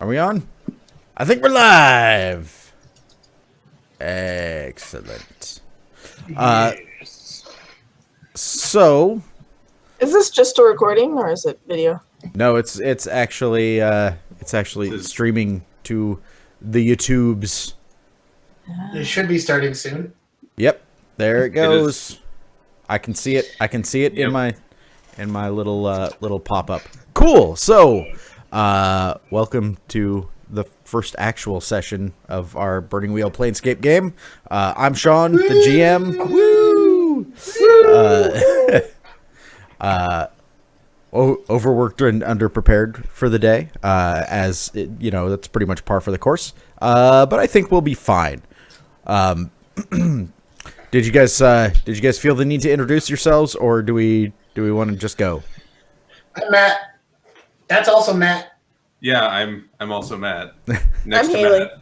we on? I think we're live. Excellent. Yes. So, Is this just a recording or is it video? no, it's actually streaming to the YouTubes. It should be starting soon. Yep, there it goes. is. I can see it. in my little pop-up. Cool. So, welcome to the first actual session of our Burning Wheel Planescape game. I'm Sean, the GM. Woo! Overworked and underprepared for the day, as it, that's pretty much par for the course. But I think we'll be fine. Did you guys feel the need to introduce yourselves, or do we want to just go? I'm Matt. That's also Matt. Yeah, I'm also Matt. I'm Haley. Matt.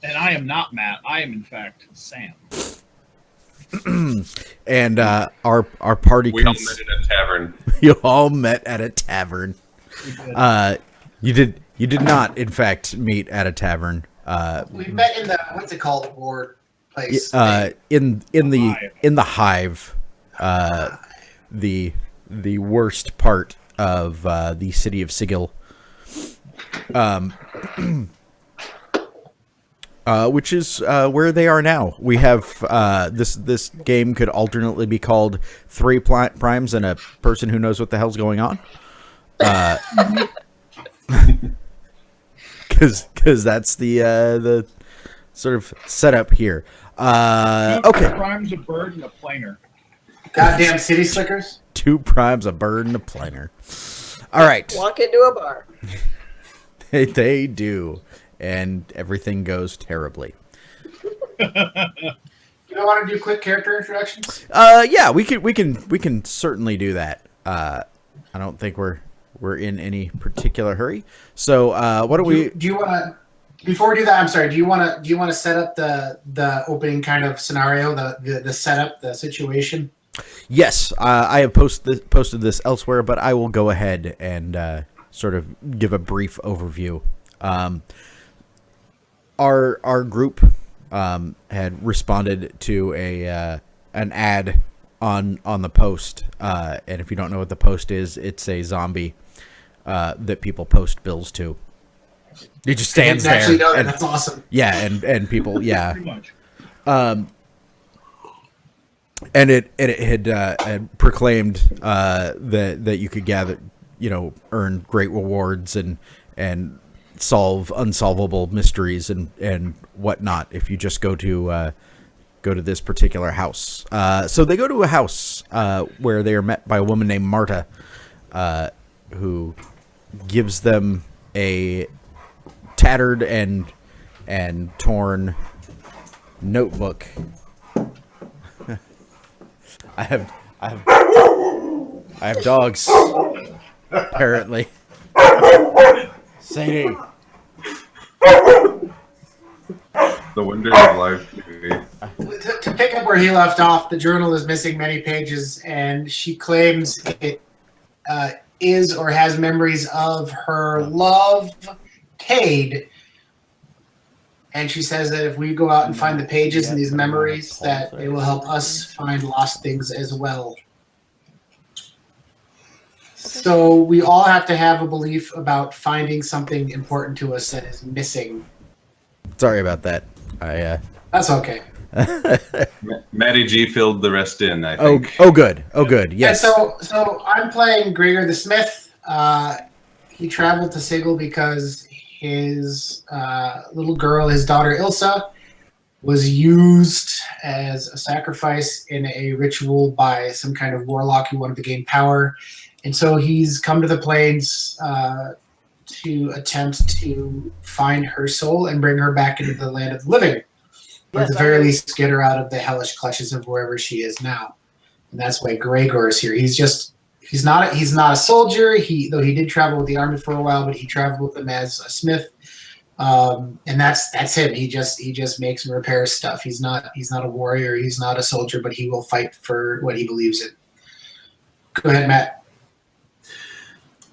And I am not Matt. I am, in fact, Sam. And our party. We all met at a tavern. You all met at a tavern. You did not, in fact, meet at a tavern. We met in the what's it called, ward place. In the hive, the worst part of the city of Sigil, which is where they are now. We have this game could alternately be called Three Primes and a Person Who Knows What the Hell's Going On. Because that's the sort of setup here. Okay. 2 primes, a bird, and a planer. Goddamn city slickers. 2 primes, a bird, and a planer. All right. Walk into a bar. They do, and everything goes terribly. You don't want to do quick character introductions? Yeah, we can certainly do that. I don't think we're in any particular hurry. So what do we? Do you want to? Before we do that, I'm sorry. Do you want to set up the opening kind of scenario, the setup, the situation? Yes, I have posted this elsewhere, but I will go ahead and sort of give a brief overview. Our group had responded to an ad on the post, and if you don't know what the post is, it's a zombie that people post bills to. It just stands there. Actually, no, that's awesome. Yeah, and people, yeah. Pretty much. And it had proclaimed that you could gather, earn great rewards and solve unsolvable mysteries and whatnot if you just go to this particular house. So they go to a house where they are met by a woman named Marta, who gives them a tattered and torn notebook. I have dogs, apparently. Sadie. The wonders of life. TV. To pick up where he left off, the journal is missing many pages, and she claims it is or has memories of her love, Cade. And she says that if we go out and find the pages in these memories, that it will help us find lost things as well. So we all have to have a belief about finding something important to us that is missing. Sorry about that. That's okay. Matty G filled the rest in, I Oh think. good. Yes. And so I'm playing Gregor the Smith. He traveled to Sigil because his little girl, his daughter Ilsa, was used as a sacrifice in a ritual by some kind of warlock who wanted to gain power. And so he's come to the plains to attempt to find her soul and bring her back into the land of the living. Or at the very least, get her out of the hellish clutches of wherever she is now. And that's why Gregor is here. He's not a soldier. Though he did travel with the army for a while, but he traveled with them as a smith. And that's him. He just makes and repairs stuff. He's not a warrior. He's not a soldier, but he will fight for what he believes in. Go ahead, Matt.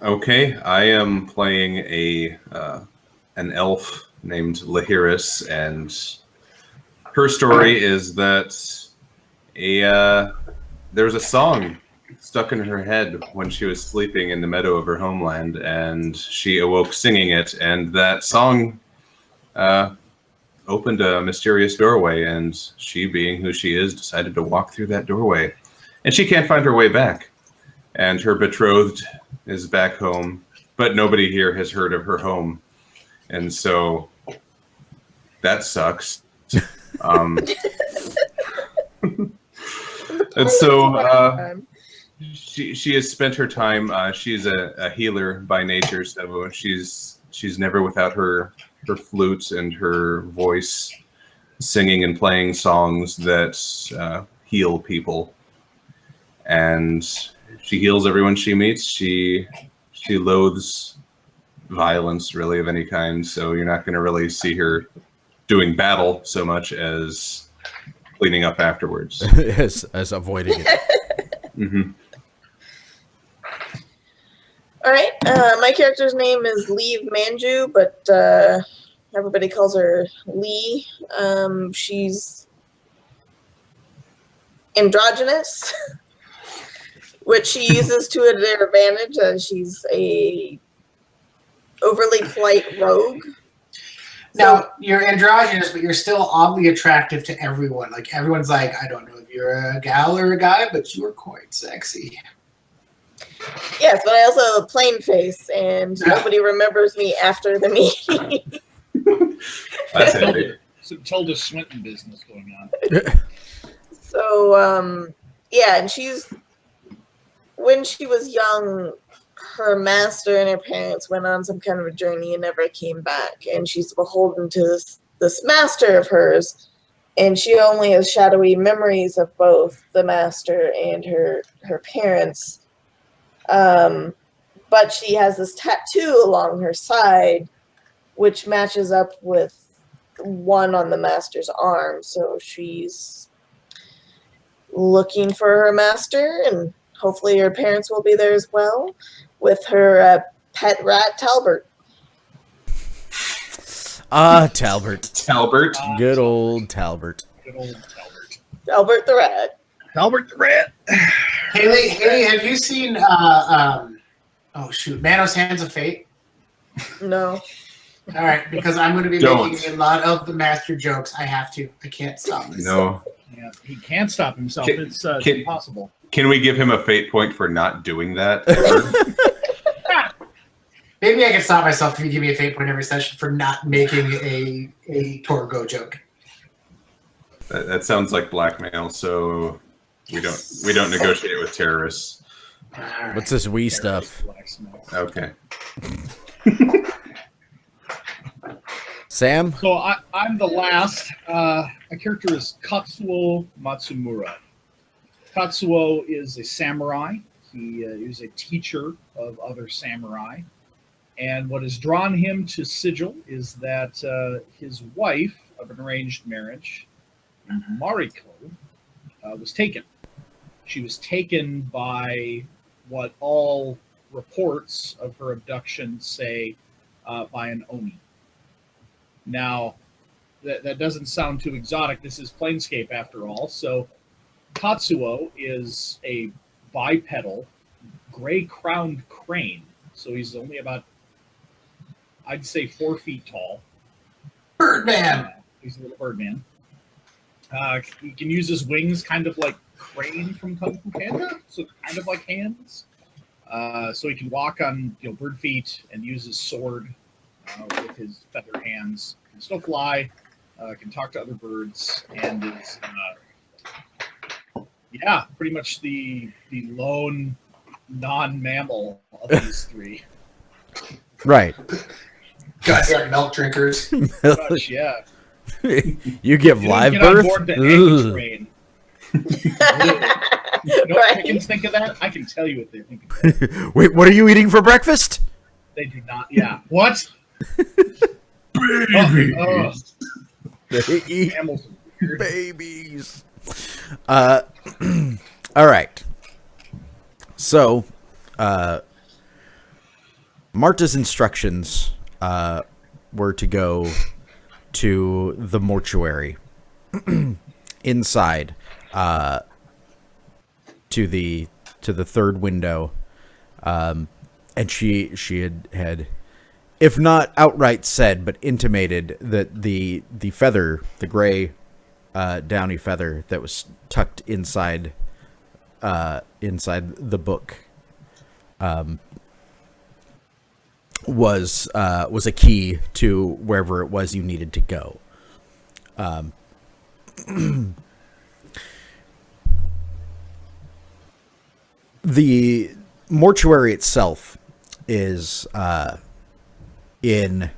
Okay, I am playing a an elf named Lahiris, and her story is that there was a song stuck in her head when she was sleeping in the meadow of her homeland, and she awoke singing it, and that song opened a mysterious doorway, and she, being who she is, decided to walk through that doorway. And she can't find her way back. And her betrothed is back home, but nobody here has heard of her home. And so that sucks. And so she has spent her time, she's a healer by nature, so she's never without her flute and her voice, singing and playing songs that heal people. And she heals everyone she meets. She loathes violence, really, of any kind, so you're not going to really see her doing battle so much as cleaning up afterwards. as avoiding it. Mm-hmm. All right. My character's name is Leave Manju, but everybody calls her Lee. She's androgynous, which she uses to her advantage, as she's a overly polite rogue. Now, you're androgynous, but you're still oddly attractive to everyone. Like, everyone's like, I don't know if you're a gal or a guy, but you're quite sexy. Yes, but I also have a plain face, and nobody remembers me after the meeting. That's handy. Some Tilda Swinton business going on. So, yeah, and when she was young, her master and her parents went on some kind of a journey and never came back. And she's beholden to this master of hers. And she only has shadowy memories of both the master and her parents. But she has this tattoo along her side, which matches up with one on the master's arm. So she's looking for her master, and hopefully her parents will be there as well, with her pet rat, Talbert. Talbert. Talbert. Good old Talbert. Good old Talbert. Talbert the rat. Talbert the rat. Haley, have you seen, Manos Hands of Fate? No. All right, because I'm going to be making a lot of the master jokes. I have to. I can't stop myself. No. Yeah, he can't stop himself. It's impossible. Can we give him a fate point for not doing that? Maybe I can stop myself if you give me a fate point every session for not making a Torgo joke. That sounds like blackmail, so we don't negotiate with terrorists. What's this wee stuff? Okay. Sam? So I'm the last. My character is Katsuo Matsumura. Katsuo is a samurai. He is a teacher of other samurai. And what has drawn him to Sigil is that his wife of an arranged marriage, Mariko, was taken. She was taken by what all reports of her abduction say by an Oni. Now, that doesn't sound too exotic. This is Planescape after all. So Katsuo is a bipedal, gray-crowned crane. So he's only about, I'd say, 4 feet tall. Birdman! He's a little birdman. He can use his wings kind of like Crane from Kung Fu Panda, so kind of like hands. So he can walk on bird feet and use his sword with his feather hands. Can still fly, can talk to other birds, and is pretty much the lone non-mammal of these three. Right. Goddamn milk drinkers. Gosh, yeah. You give You live get birth? on board the Annie train. You know what Right. chickens think of that? I can tell you what they think of that. Wait, what are you eating for breakfast? They do not. Yeah. What? Babies. They eat Mammals are weird. babies. All right. So, Marta's instructions were to go to the mortuary inside, to the third window, and she had if not outright said, but intimated that the feather, the gray downy feather that was tucked inside the book, was a key to wherever it was you needed to go. The mortuary itself is in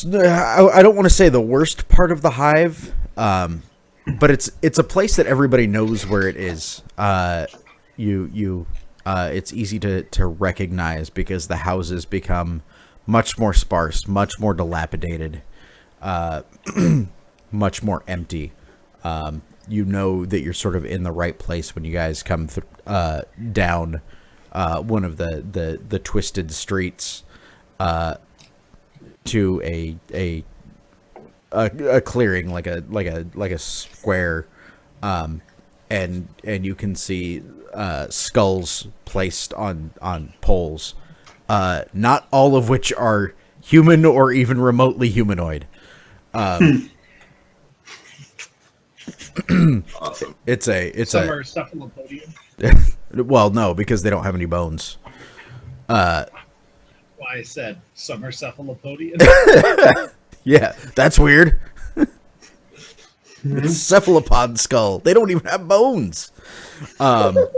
I don't want to say the worst part of the hive, but it's a place that everybody knows where it is. It's easy to recognize because the houses become much more sparse, much more dilapidated, much more empty. You know that you're sort of in the right place when you guys come down one of the twisted streets to a clearing, like a square, and you can see skulls placed on poles, not all of which are human or even remotely humanoid. Awesome. Some are cephalopodium. Well, no, because they don't have any bones. Why I said some are cephalopodium. Yeah, that's weird. It's a cephalopod skull. They don't even have bones. That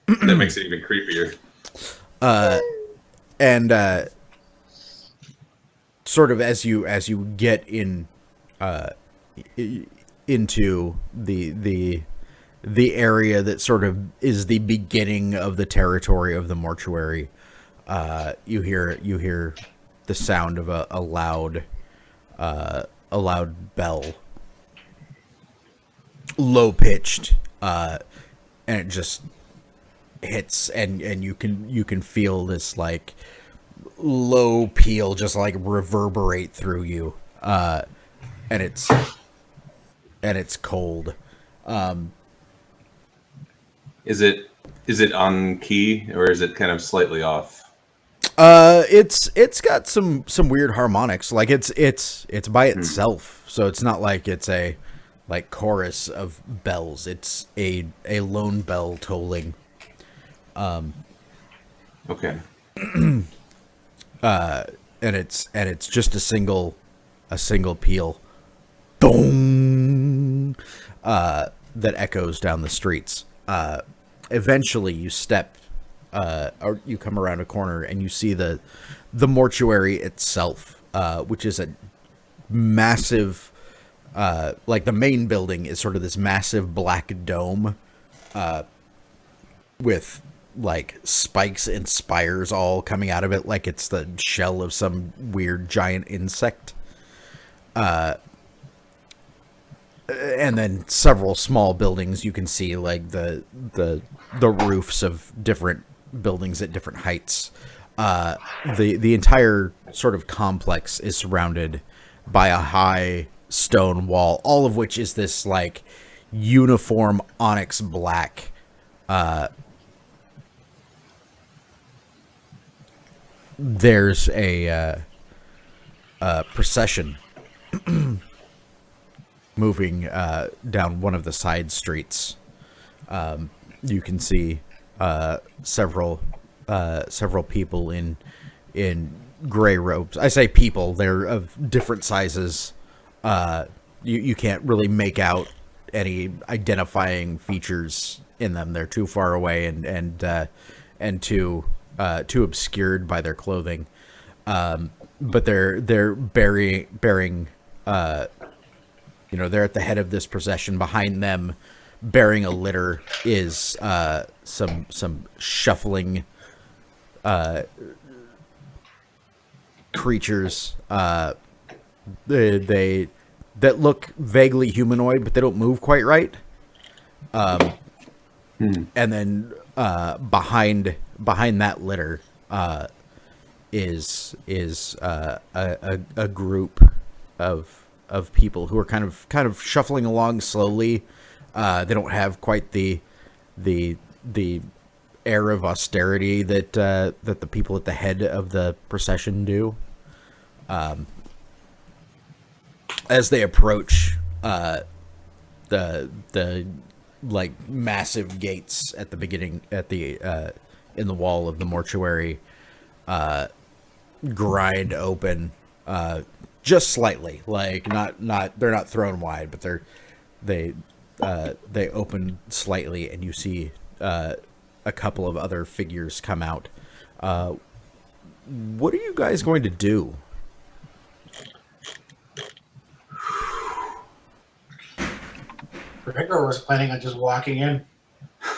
makes it even creepier. And sort of as you get in into the area that sort of is the beginning of the territory of the mortuary, you hear the sound of a loud bell, low pitched, and it just hits, and you can feel this like low peal just like reverberate through you, and it's cold. Is it on key or is it kind of slightly off? It's got some weird harmonics. Like it's by itself, so it's not like it's a like chorus of bells. It's a lone bell tolling. Okay. And it's just a single peal, dong, that echoes down the streets. Eventually, you step, or you come around a corner and you see the mortuary itself, which is a massive, like the main building is sort of this massive black dome, with like spikes and spires all coming out of it, like it's the shell of some weird giant insect. And then several small buildings you can see, like the roofs of different buildings at different heights. The entire sort of complex is surrounded by a high stone wall, all of which is this like uniform onyx black. There's a procession moving down one of the side streets. You can see several people in gray robes. I say people; they're of different sizes. You can't really make out any identifying features in them. They're too far away and too obscured by their clothing. But they're bearing. They're at the head of this procession. Behind them, bearing a litter, is some shuffling creatures. They that look vaguely humanoid, but they don't move quite right. And then behind that litter is a group of people who are kind of shuffling along slowly. They don't have quite the air of austerity that the people at the head of the procession do. As they approach the like massive gates at the beginning in the wall of the mortuary, grind open just slightly, like not they're not thrown wide, but they open slightly, and you see a couple of other figures come out. What are you guys going to do? Gregor was planning on just walking in.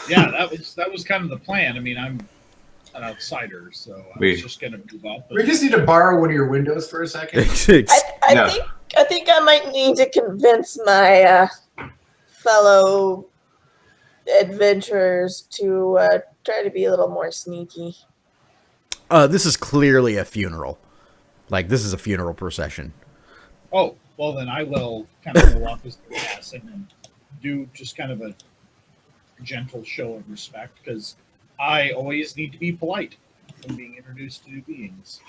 Yeah, that was kind of the plan. I mean, I'm an outsider, so I was just going to move up. We just need to borrow one of your windows for a second. I think I might need to convince my fellow adventurers to try to be a little more sneaky. This is clearly a funeral. Like, this is a funeral procession. Oh, well, then I will kind of go up as the assassin and do just kind of a gentle show of respect, because I always need to be polite when being introduced to new beings.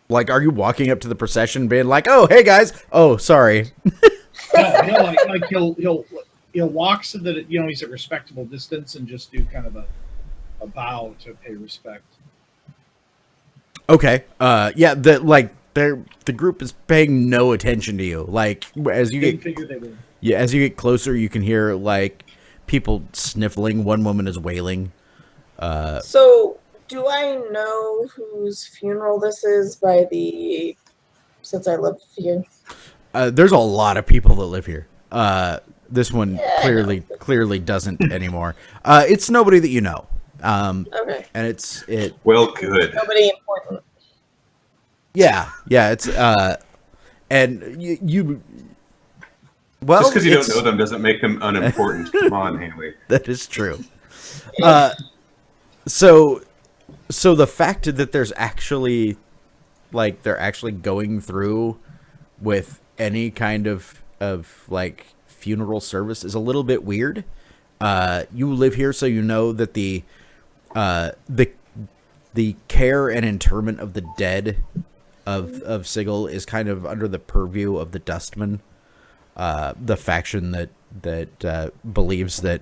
Like, are you walking up to the procession being like, "Oh, hey guys, oh, sorry." No, like he'll walk so that he's at respectable distance and just do kind of a bow to pay respect. Okay. Yeah. The group is paying no attention to you. Like, as you Didn't get figure they would. as you get closer, you can hear like people sniffling. One woman is wailing. So, do I know whose funeral this is since I live here? There's a lot of people that live here. This one Yeah, clearly doesn't anymore. It's nobody that you know. Okay. And it. Well, good. Nobody important. Yeah. It's and you. Well, Just because you don't know them doesn't make them unimportant. Come on, Haley. That is true. So the fact that there's actually, like, they're actually going through with any kind of like funeral service is a little bit weird. You live here, so you know that the care and interment of the dead of Sigil is kind of under the purview of the Dustmen, the faction that believes that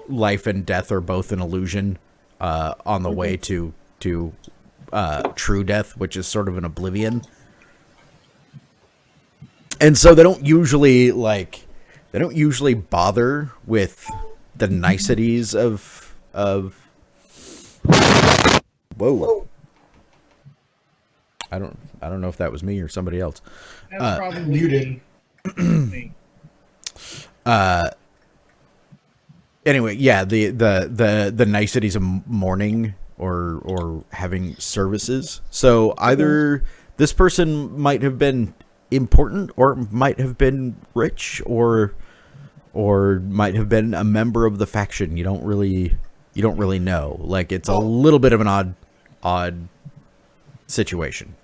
life and death are both an illusion on the way to true death, which is sort of an oblivion. And so they don't usually bother with the niceties of whoa. I don't know if that was me or somebody else. That's probably Muted. me. Anyway, yeah, the niceties of mourning or having services. So either this person might have been important, or might have been rich, or might have been a member of the faction. You don't really know. Like, it's a little bit of an odd situation.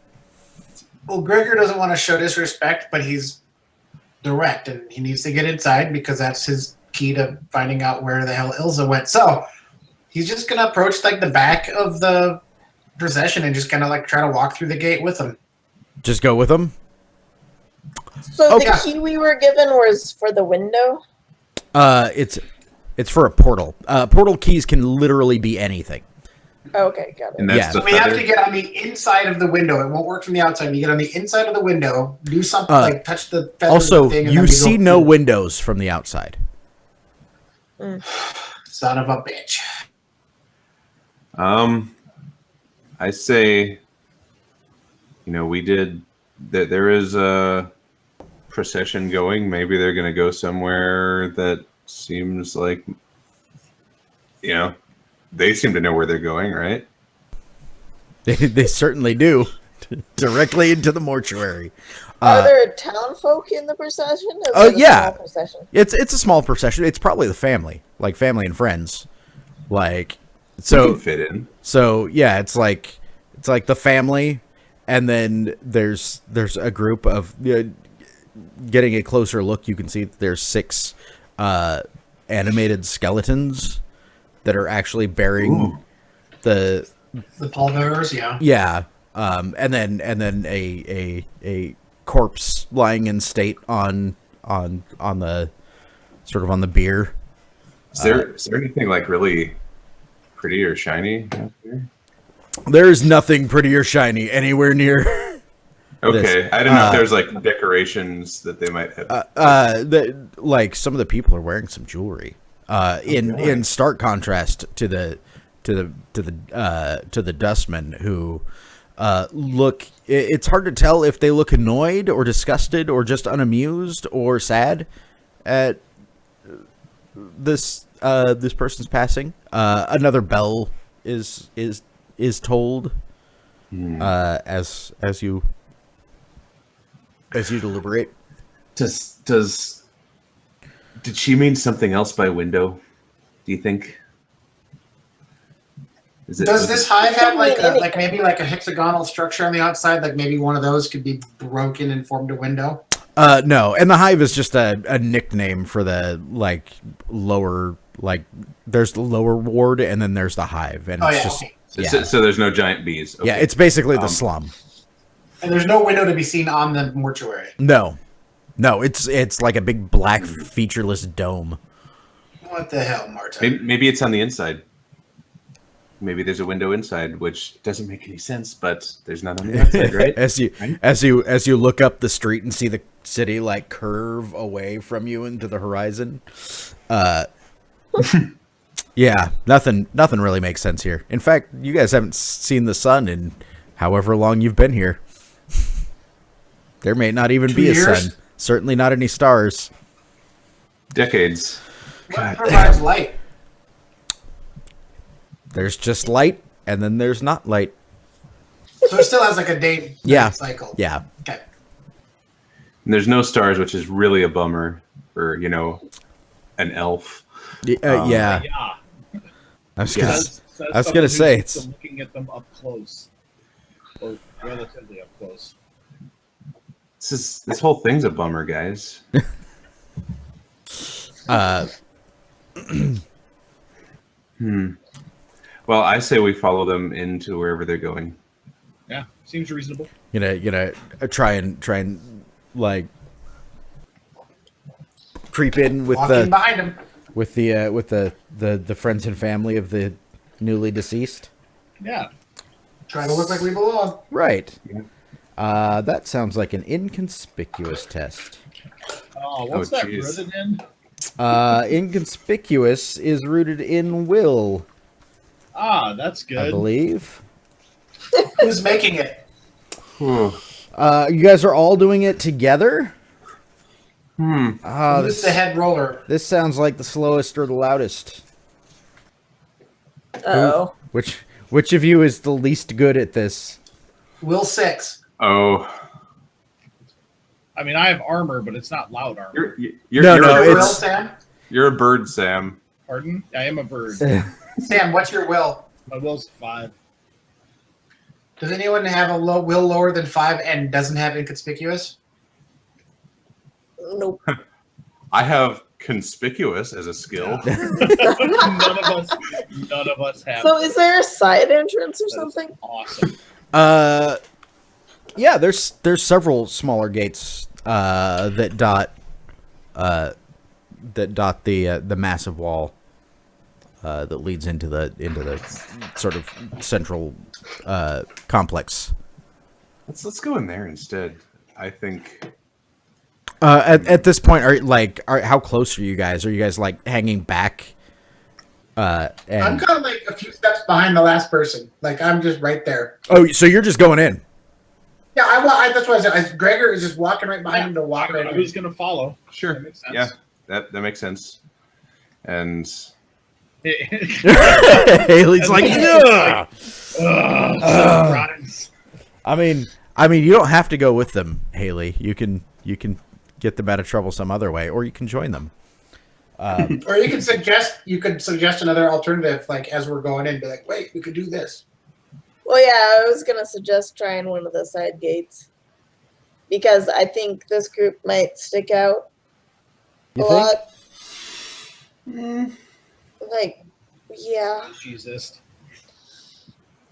Well, Gregor doesn't want to show disrespect, but he's direct, and he needs to get inside because that's his key to finding out where the hell Ilsa went. So he's just gonna approach like the back of the procession and just kind of like try to walk through the gate with him. Just go with them. So Okay. the key we were given was for the window? It's for a portal. Portal keys can literally be anything. Okay, got it. And that's Yeah. the So we have feather. to get on the inside of the window. It won't work from the outside. You get on the inside of the window, do something like touch the feather Also, of the thing, and you then see go no through. windows from the outside. Son of a bitch. I say, we did that. There is a procession going. Maybe they're going to go somewhere that seems like, they seem to know where they're going, right? They certainly do. Directly into the mortuary. Are there town folk in the procession? Is Oh, it a yeah. small procession? It's a small procession. It's probably the family, like family and friends. Like, We so can fit in. So yeah, it's like the family, and then there's a group of getting a closer look. You can see that there's 6 animated skeletons that are actually bearing the pallbearers, yeah. yeah, and then a corpse lying in state on the sort of on the bier. Is there anything like really pretty or shiny out there? There's nothing pretty or shiny anywhere near. Okay, I didn't know if there's like decorations that they might have. Like some of the people are wearing some jewelry. In stark contrast to the dustmen who look. It's hard to tell if they look annoyed or disgusted or just unamused or sad at this person's passing. Another bell is tolled as you deliberate. Did she mean something else by window? Do you think? Does this hive have maybe a hexagonal structure on the outside? Like maybe one of those could be broken and formed a window? No, and the hive is just a nickname for the lower, there's the lower ward and then there's the hive, and it's just okay. So there's no giant bees. Okay. Yeah, it's basically the slum. And there's no window to be seen on the mortuary. No, it's like a big black featureless dome. What the hell, Marta? Maybe it's on the inside. Maybe there's a window inside, which doesn't make any sense, but there's none on the outside, right? as you look up the street and see the city curve away from you into the horizon. Yeah, nothing really makes sense here. In fact, you guys haven't seen the sun in however long you've been here. There may not even 2 be a years? sun. Certainly not any stars. Decades. What provides light? There's just light, and then there's not light. So it still has a day cycle. Yeah. Okay. And there's no stars, which is really a bummer for, an elf. Yeah. Yeah. I was gonna Someone say who's it's looking at them up close, or relatively up close. This whole thing's a bummer, guys. Well, I say we follow them into wherever they're going. Yeah, seems reasonable. try and creep in with Walking behind him. with the friends and family of the newly deceased. Yeah. Try to look like we belong. Right. That sounds like an inconspicuous test. Oh, what's Oh, that jeez. rooted in? Inconspicuous is rooted in will, Ah, that's I good. believe. Who's making it? You guys are all doing it together? Who's the head roller? This sounds like the slowest or the loudest. Oh. Which of you is the least good at this? Will 6. Oh, I mean, I have armor, but it's not loud armor. you're No, you're, no, a Will, bird. it's- Sam? You're a bird, Sam. Pardon? I am a bird. Sam, what's your will? My will's 5. Does anyone have a will lower than 5 and doesn't have inconspicuous? Nope. I have conspicuous as a skill. none of us have. So is there a side entrance or That is something? Awesome. Yeah, there's several smaller gates that dot the massive wall that leads into the sort of central complex. Let's go in there instead. I think. At this point, how close are you guys? Are you guys hanging back? I'm And kind of a few steps behind the last person. I'm just right there. so you're just going in. Yeah, that's what I said. Gregor is just walking right behind him to walk right I in. was going to follow. Sure. That makes sense. Yeah, that makes sense. And Haley's like, yeah. I mean, you don't have to go with them, Haley. You can get them out of trouble some other way, or you can join them. Or you could suggest another alternative, like as we're going in, be like, wait, we could do this. Well, yeah, I was gonna suggest trying one of the side gates because I think this group might stick out You a think? lot. Like, yeah. Jesus.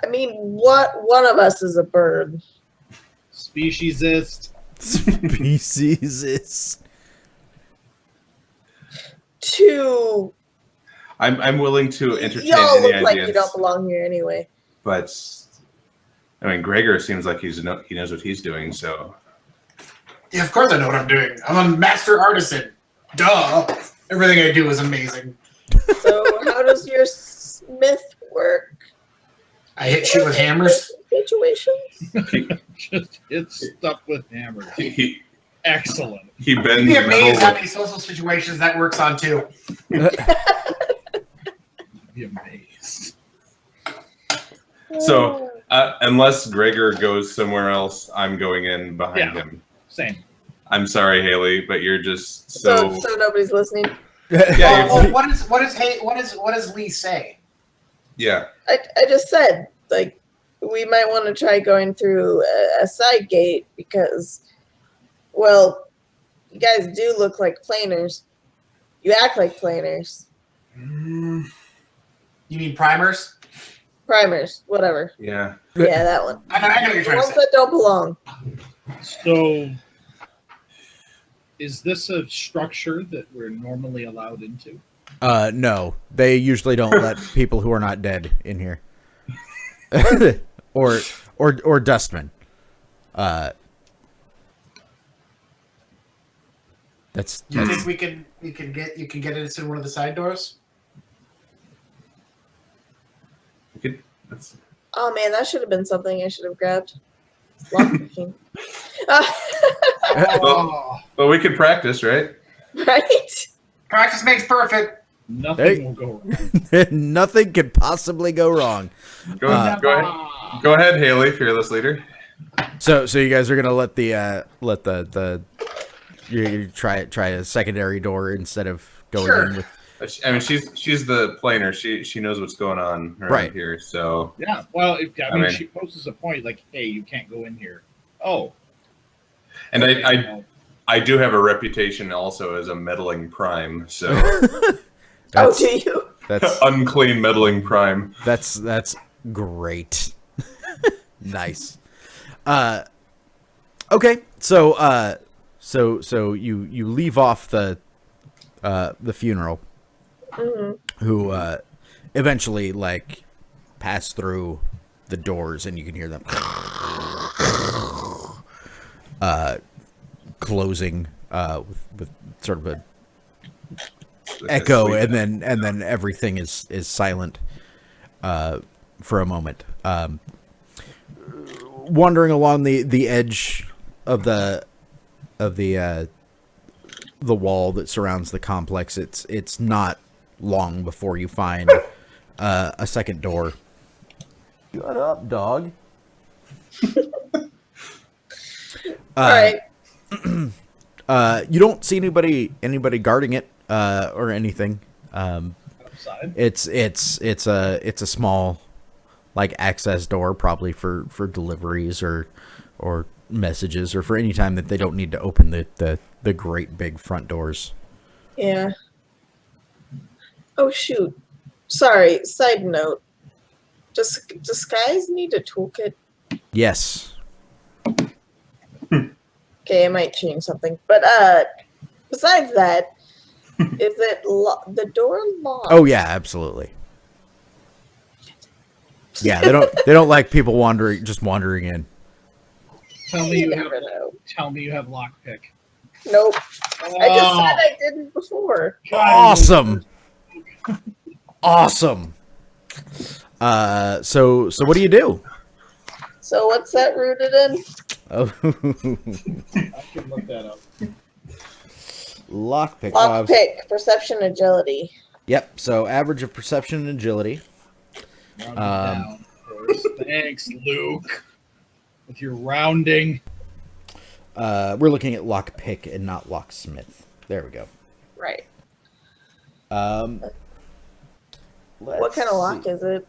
I mean, what one of us is a bird? Speciesist. Species. Two. I'm willing to entertain Y'all any look like ideas, you don't belong here anyway. but I mean, Gregor seems like he knows what he's doing. So Yeah, of course I know what I'm doing. I'm a master artisan. Duh. Everything I do is amazing. So, how does your smith work? I hit shit with hammers. Situations? Just hit stuff with hammers. he Excellent. he You'd bends be the amazed how metal. many social situations that works on too. Be amazed. So unless Gregor goes somewhere else, I'm going in behind Yeah. him. Same. I'm sorry, Haley, but you're just so. So nobody's listening. Yeah, Well, what does Lee say? Yeah. I just said, like, we might want to try going through a side gate because, well, you guys do look like planers. You act like planers. You mean primers? Primers, whatever. Yeah. Yeah, that one. I know what you're The trying to ones say. that don't belong. So, is this a structure that we're normally allowed into? No, they usually don't let people who are not dead in here, or dustmen. That's Do you think you can get us in one of the side doors? We could, that's, Oh man, that should have been something I should have grabbed. Lockpicking. Oh, well, we could practice, right? Right? Practice makes perfect. nothing Hey. will go wrong. nothing could possibly go wrong. Go ahead. Go ahead, Haley, fearless leader. So you guys are gonna let the you try a secondary door instead of going Sure. in with. I mean, she's the planer. She knows what's going on around Right. here. So Yeah. Well, I mean, mean- she poses a point like, "Hey, you can't go in here." Oh. and okay, I well, I do have a reputation also as a meddling prime. So Oh, That's do you? that's unclean meddling prime. that's great. Nice. Okay, so you leave off the funeral, Hmm. who eventually like pass through the doors, and you can hear them closing with sort of a echo, and then everything is silent for a moment. Wandering along the edge of the wall that surrounds the complex, it's not long before you find a second door. Shut up, dog. All right. You don't see anybody guarding it or anything. outside. It's a small like access door, probably for deliveries or messages, or for any time that they don't need to open the great big front doors. Yeah. Oh shoot. Sorry. Side note. Does disguise need a toolkit? Yes. Okay, I might change something. But besides that, is it the door locked? Oh yeah, absolutely. Yeah, they don't like people wandering in. Tell me You you have. never know. Tell me you have lockpick. Nope. I just Oh, said I didn't before. Awesome. Awesome. So what do you do? So what's that rooted in? Oh, I can look that up. lockpick. Lockpick, perception, agility. Yep. So average of perception and agility. Round it down, of course. Thanks, Luke. With your rounding. We're looking at lockpick and not locksmith. There we go. Right. What kind of lock is it?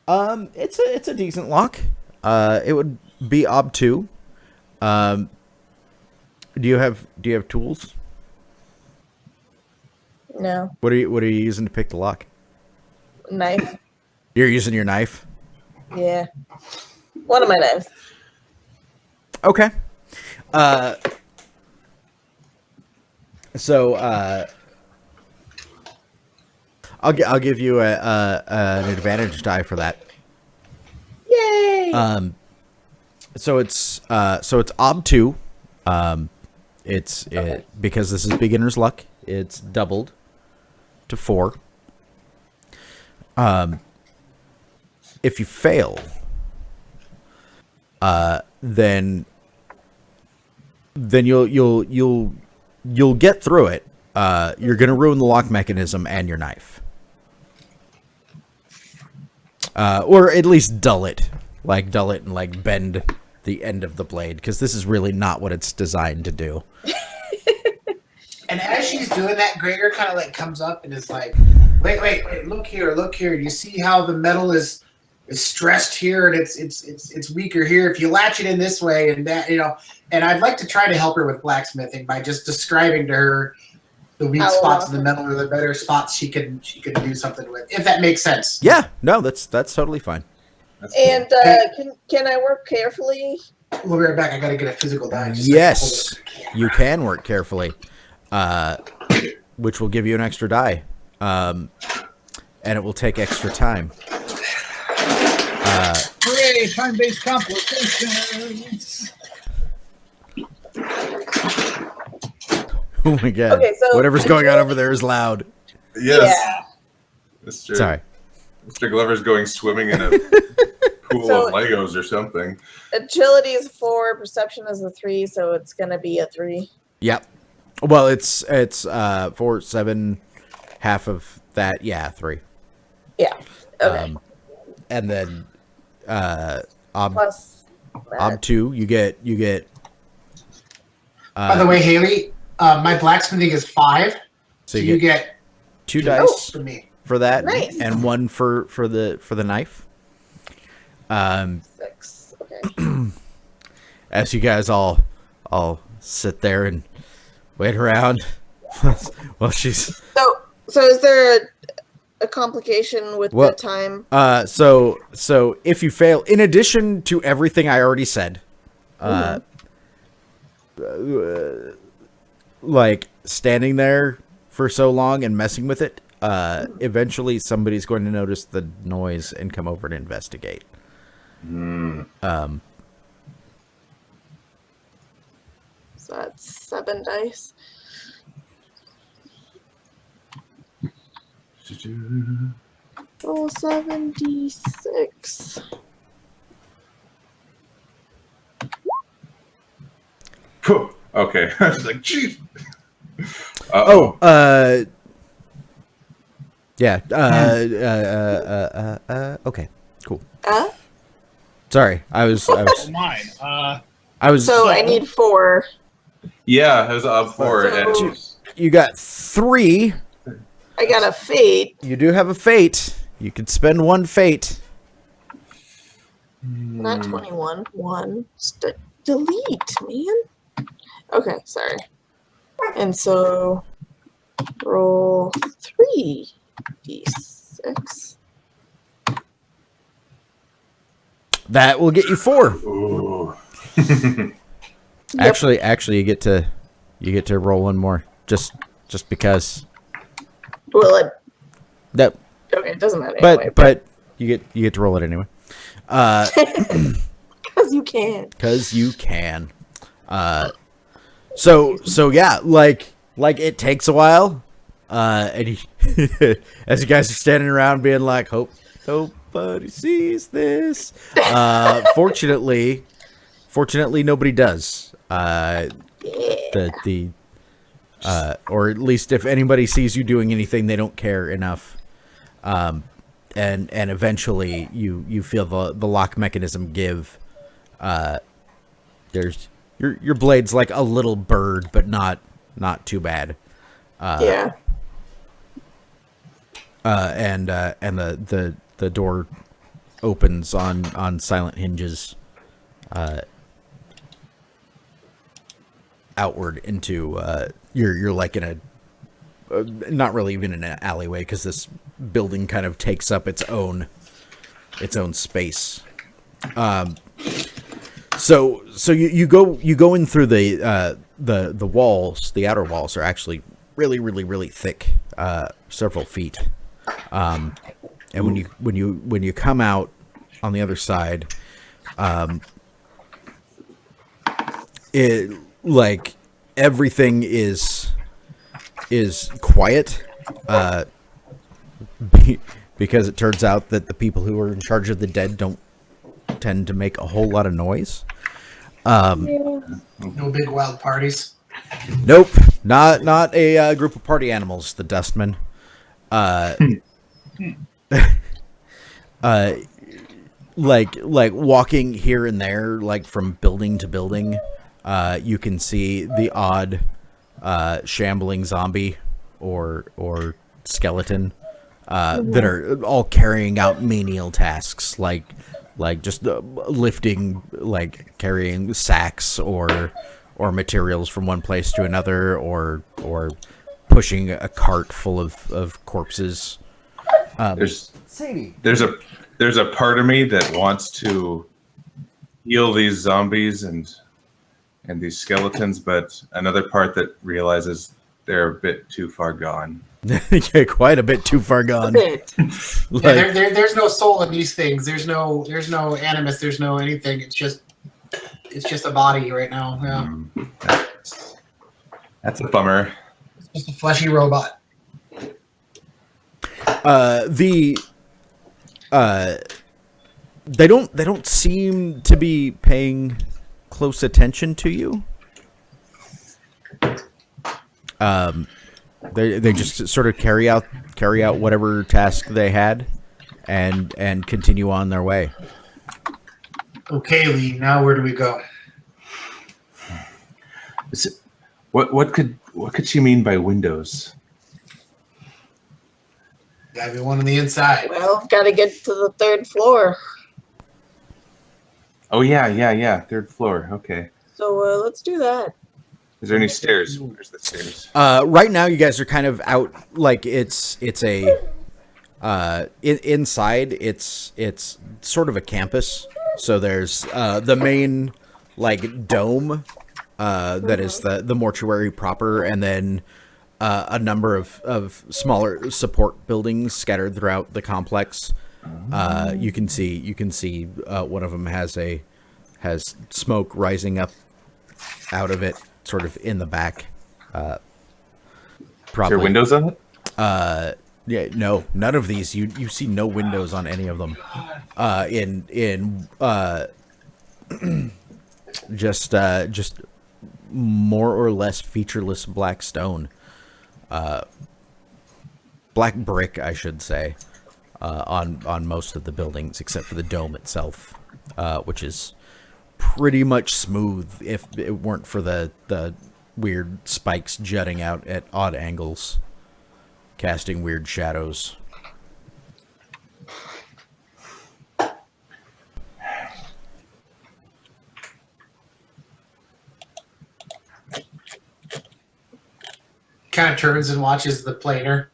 It's a decent lock. It would be ob 2. Do you have tools? No. What are you using to pick the lock? Knife. You're using your knife. Yeah. One of my knives. Okay. So I'll give you an advantage die for that. Yay! So it's ob 2. It's because this is beginner's luck. It's doubled to 4. If you fail, then you'll get through it. You're gonna ruin the lock mechanism and your knife, or at least dull it and like bend the end of the blade, because this is really not what it's designed to do. And as she's doing that, Gregor kind of like comes up and is like, wait, look here. Do you see how the metal is stressed here and it's weaker here? If you latch it in this way and that, and I'd like to try to help her with blacksmithing by just describing to her the weak spots in the metal or the better spots she could do something with, if that makes sense. Yeah, no, that's totally fine. That's cool. And can I work carefully? We'll be right back. I gotta get a physical die. Yes, you can work carefully, which will give you an extra die, and it will take extra time. Hooray! Time-based complications. Oh my god! Okay, so whatever's going on over there is loud. Yes. Yeah. Mr. Sorry. Mr. Glover's going swimming in a pool So- of Legos or something. Agility is 4, perception is a 3, so it's gonna be a 3. Yep. Well, it's 4, 7, half of that. Yeah, 3. Yeah. Okay. And then ob Plus that. 2, you get. By the way, Haley, my blacksmithing is 5, So so you you get get 2 dice from me. for that, Nice. and 1 for the knife. 6. Okay. As you guys all sit there and wait around. Well, she's So is there a complication with Well- the time? so if you fail, in addition to everything I already said, like standing there for so long and messing with it, eventually somebody's going to notice the noise and come over to investigate. So that's 7 dice. Roll 7d6. Phew. Okay. I was like, jeez. Yeah. Okay. Cool. Sorry, I was. Mine. So I need 4. Yeah, I was up for it. So- And You got 3. I got a fate. You do have a fate. You could spend 1 fate. Not 21. 1. Delete, man. Okay, sorry. And so roll 3d6. That will get you 4. ooh. Yep. Actually, you get to roll 1 more, just because. Will it? That, Okay, it doesn't matter but anyway. but you get to roll it anyway, Because you can. because you can. So yeah, like it takes a while, and he, as you guys are standing around being like, hope nobody sees this. Fortunately, nobody does. Or at least if anybody sees you doing anything, they don't care enough. And eventually you feel the lock mechanism give. There's your blade's like a little bird, but not too bad. Yeah. and the door opens on silent hinges, outward into you're like in a not really even in an alleyway, because this building kind of takes up its own space. So you go in through the walls. The outer walls are actually really thick, several feet. And when you come out on the other side, it like everything is quiet, because it turns out that the people who are in charge of the dead don't tend to make a whole lot of noise. No big wild parties. Nope, not a group of party animals. The Dustmen. Like walking here and there, like from building to building, you can see the odd shambling zombie or skeleton that are all carrying out menial tasks, like just lifting, like carrying sacks or materials from one place to another, or pushing a cart full of corpses. There's a part of me that wants to heal these zombies and these skeletons, but another part that realizes they're a bit too far gone. Yeah, quite a bit too far gone. Bit. Yeah, there's no soul in these things. There's no animus. There's no anything. It's just a body right now. Yeah. That's a bummer. It's just a fleshy robot. They don't seem to be paying close attention to you. They just sort of carry out whatever task they had, and continue on their way. Okay, Lee. Now where do we go? What could she mean by windows? Gotta be one on the inside. Well, gotta get to the third floor. Oh yeah. Third floor. Okay. So let's do that. Is there any stairs? Where's the stairs? Right now, you guys are kind of out. Like it's a inside. It's sort of a campus. So there's the main like dome that is the mortuary proper, and then a number of smaller support buildings scattered throughout the complex. You can see one of them has smoke rising up out of it, sort of in the back. Is Probably. there windows on it? Yeah, no, none of these. You see no windows on any of them. Just more or less featureless black stone. Black brick, I should say, on most of the buildings, except for the dome itself, which is pretty much smooth, if it weren't for the weird spikes jutting out at odd angles, casting weird shadows. Kind of turns and watches the planer.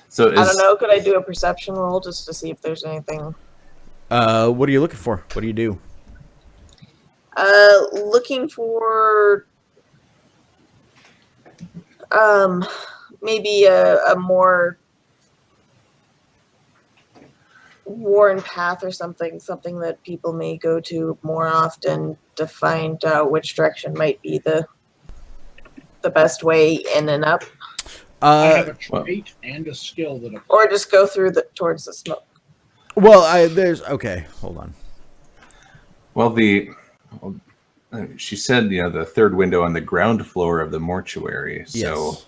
So I don't know. Could I do a perception roll just to see if there's anything? What are you looking for? What do you do? Looking for maybe a more worn path or something that people may go to more often to find out which direction might be the best way in and up. I have a trait and a skill that Or just go through towards the smoke. Well, okay. Hold on. Well, she said, the third window on the ground floor of the mortuary. So, Yes.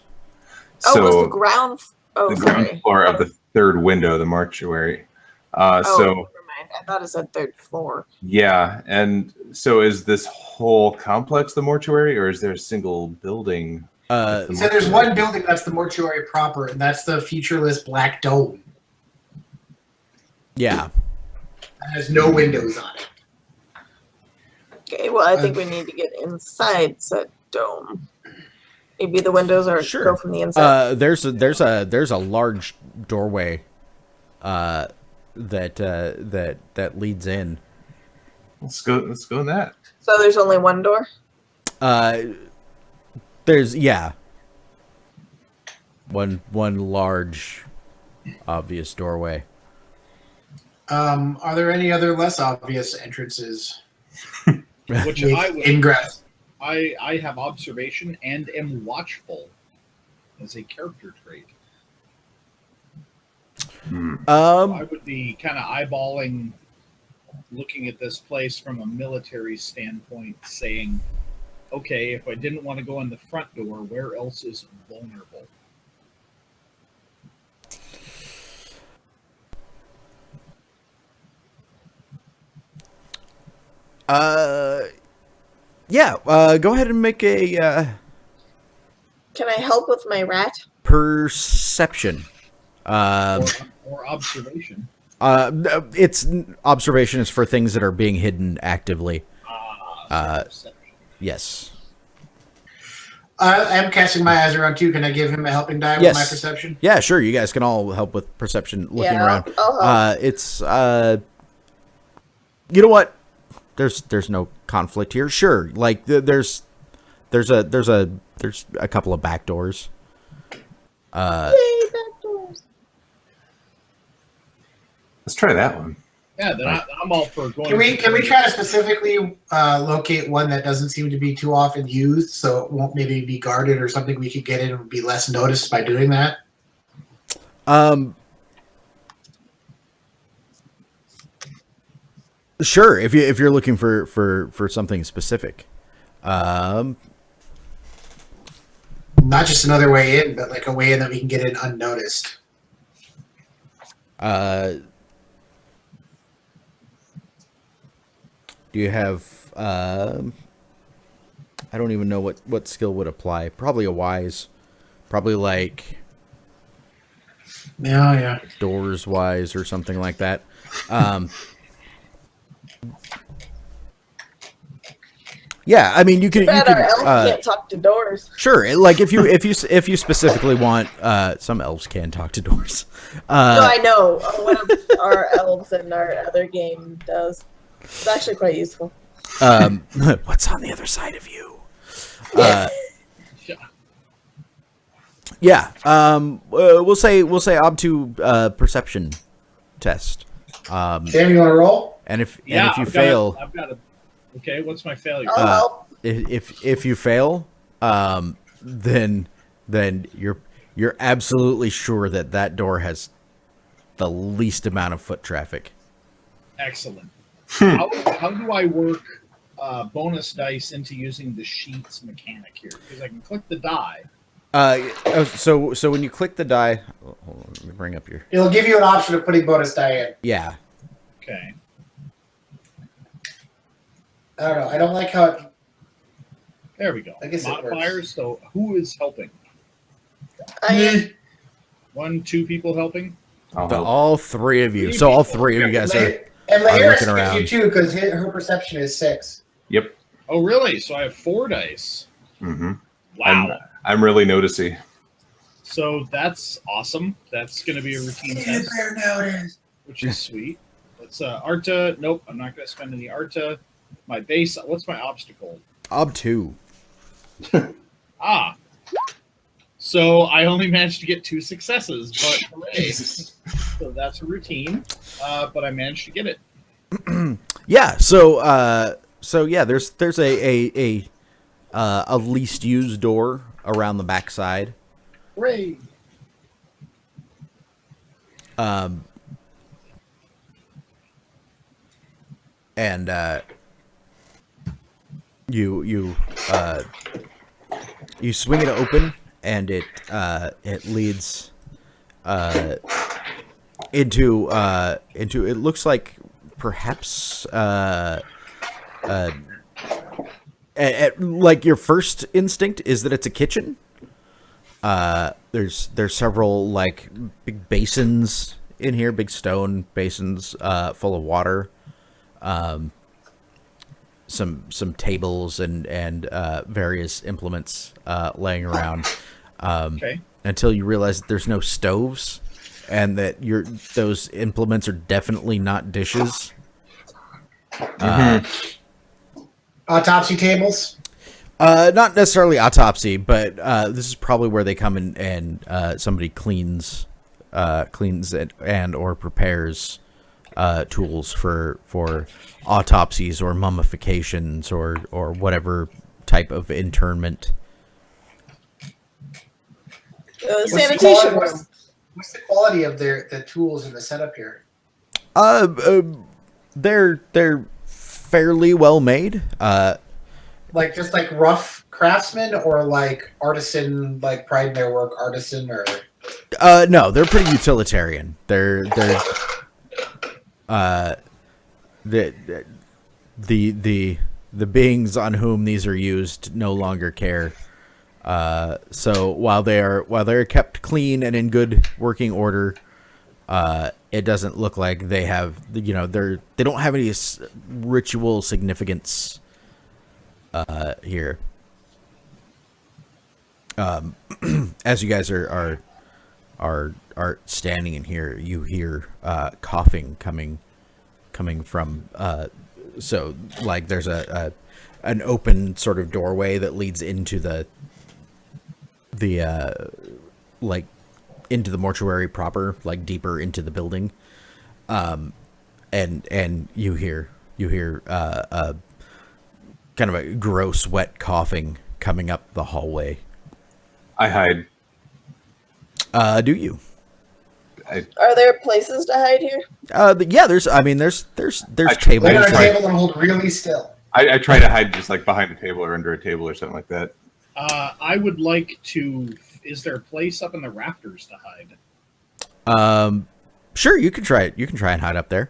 Oh, was the ground? Oh, the sorry. ground floor of the third window of the mortuary. Oh, So never mind. I thought it said third floor. Yeah, and so is this whole complex the mortuary, or is there a single building? He said there's one building that's the mortuary proper, and that's the featureless black dome. Yeah. It has no windows on it. Okay, well, I think we need to get inside said dome. Maybe the windows are Sure. go from the inside. There's a large doorway that leads in. Let's go in that. So there's only one door? There's one large obvious doorway. Are there any other less obvious entrances? Which with I would. ingress. I have observation and am watchful as a character trait. I would be kind of eyeballing, looking at this place from a military standpoint, saying, okay, if I didn't want to go in the front door, where else is vulnerable? Go ahead and make a Can I help with my rat? perception. Or observation. It's observation is for things that are being hidden actively. Perception. Yes. I'm casting my eyes around too. Can I give him a helping die with my perception? Yeah, sure. You guys can all help with perception, looking Yeah, around. I'll help. It's you know what? There's no conflict here. Sure, like there's a couple of back doors. Yay, back doors. Let's try that one. Yeah, then I'm all for going. Can we try to specifically locate one that doesn't seem to be too often used, so it won't maybe be guarded or something we could get in and be less noticed by doing that? Sure, if you're looking for something specific. Not just another way in, but like a way in that we can get in unnoticed. Do you have I don't even know what skill would apply. Probably a wise. Probably like Yeah. doors wise or something like that. Yeah, I mean you can But our elf can't talk to doors. sure, like if you specifically want some elves can talk to doors. No, I know. One of our elves in our other game does. It's actually quite useful. What's on the other side of you? Yeah. We'll say Obtu perception test. Sam, you want to roll? And if you I've got fail, I've got a. Okay, what's my failure? I'll help. if you fail, then you're absolutely sure that door has the least amount of foot traffic. Excellent. How do I work bonus dice into using the sheets mechanic here? Because I can click the die. So when you click the die, hold on, let me bring up your It'll give you an option of putting bonus die in. yeah. Okay. I don't know. I don't like how it. There we go. I guess it works. Modifiers. So who is helping? I am. 1, 2 people helping? I'll The, help. all three of you. So all three of you guys are. And I'm Lahiris looking around. gives you 2 because her perception is 6. Yep. Oh, really? So I have 4 dice. Mm-hmm. Wow. I'm really noticey. So that's awesome. That's going to be a routine test, notice. which is sweet. Let's Arta. Nope, I'm not going to spend any Arta. My base. What's my obstacle? Obtu. So I only managed to get 2 successes, but hooray. So that's a routine, but I managed to get it. Yeah. So yeah, there's a least used door around the backside. Hooray! And you swing it open, and it leads into it looks like perhaps like your first instinct is that it's a kitchen. There's several like big basins in here, big stone basins full of water. Some tables and various implements laying around. Okay. Until you realize that there's no stoves, and that those implements are definitely not dishes. Autopsy tables. Not necessarily autopsy, but this is probably where they come in and somebody cleans it and or prepares tools for autopsies or mummifications or whatever type of internment. Sanitation. What's the quality of the tools and the setup here? They're fairly well made. Like just like rough craftsmen or like artisan, like pride in their work artisan or. No, they're pretty utilitarian. They're the beings on whom these are used no longer care. So while they're kept clean and in good working order, it doesn't look like they have, they don't have any ritual significance here. As you guys are standing in here, you hear coughing coming from so like there's an open sort of doorway that leads into the like into the mortuary proper, like deeper into the building. And you hear kind of a gross wet coughing coming up the hallway. I hide. Do you? Are there places to hide here? Yeah, there's tables. Lay on a Right. table and hold really still. I try to hide just like behind a table or under a table or something like that. I would like to. Is there a place up in the rafters to hide? Sure, you can try it. You can try and hide up there.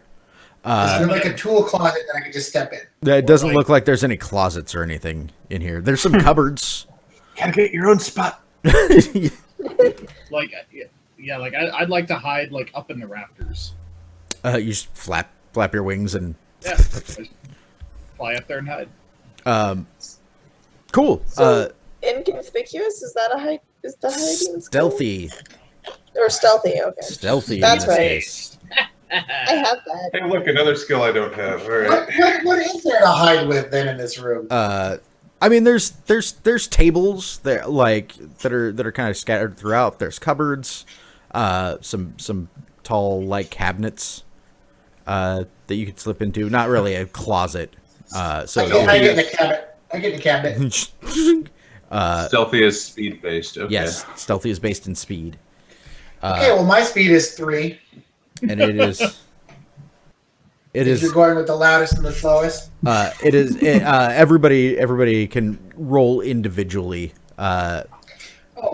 Is there like a tool closet that I could just step in? It doesn't Right. look like there's any closets or anything in here. There's some cupboards. Gotta get your own spot. Like, yeah, like I'd like to hide like up in the rafters. You just flap your wings and Yeah, just fly up there and hide. cool. So, inconspicuous? Is that a hide? Is the hiding skill? Stealthy. Or stealthy? Okay. Stealthy. That's in this right. case. I have that. Hey, look, another skill I don't have. All right. What is there to hide with then in this room? I mean, there's tables that are kind of scattered throughout. There's cupboards, some tall like cabinets that you could slip into. Not really a closet. So I get in the cabinet. I get in the cabinet. Stealthy is speed based. Okay. Yes, stealthy is based in speed. Okay, well my speed is 3. And it is. It If is. you're going with the loudest and the slowest. It is. Everybody can roll individually. Oh,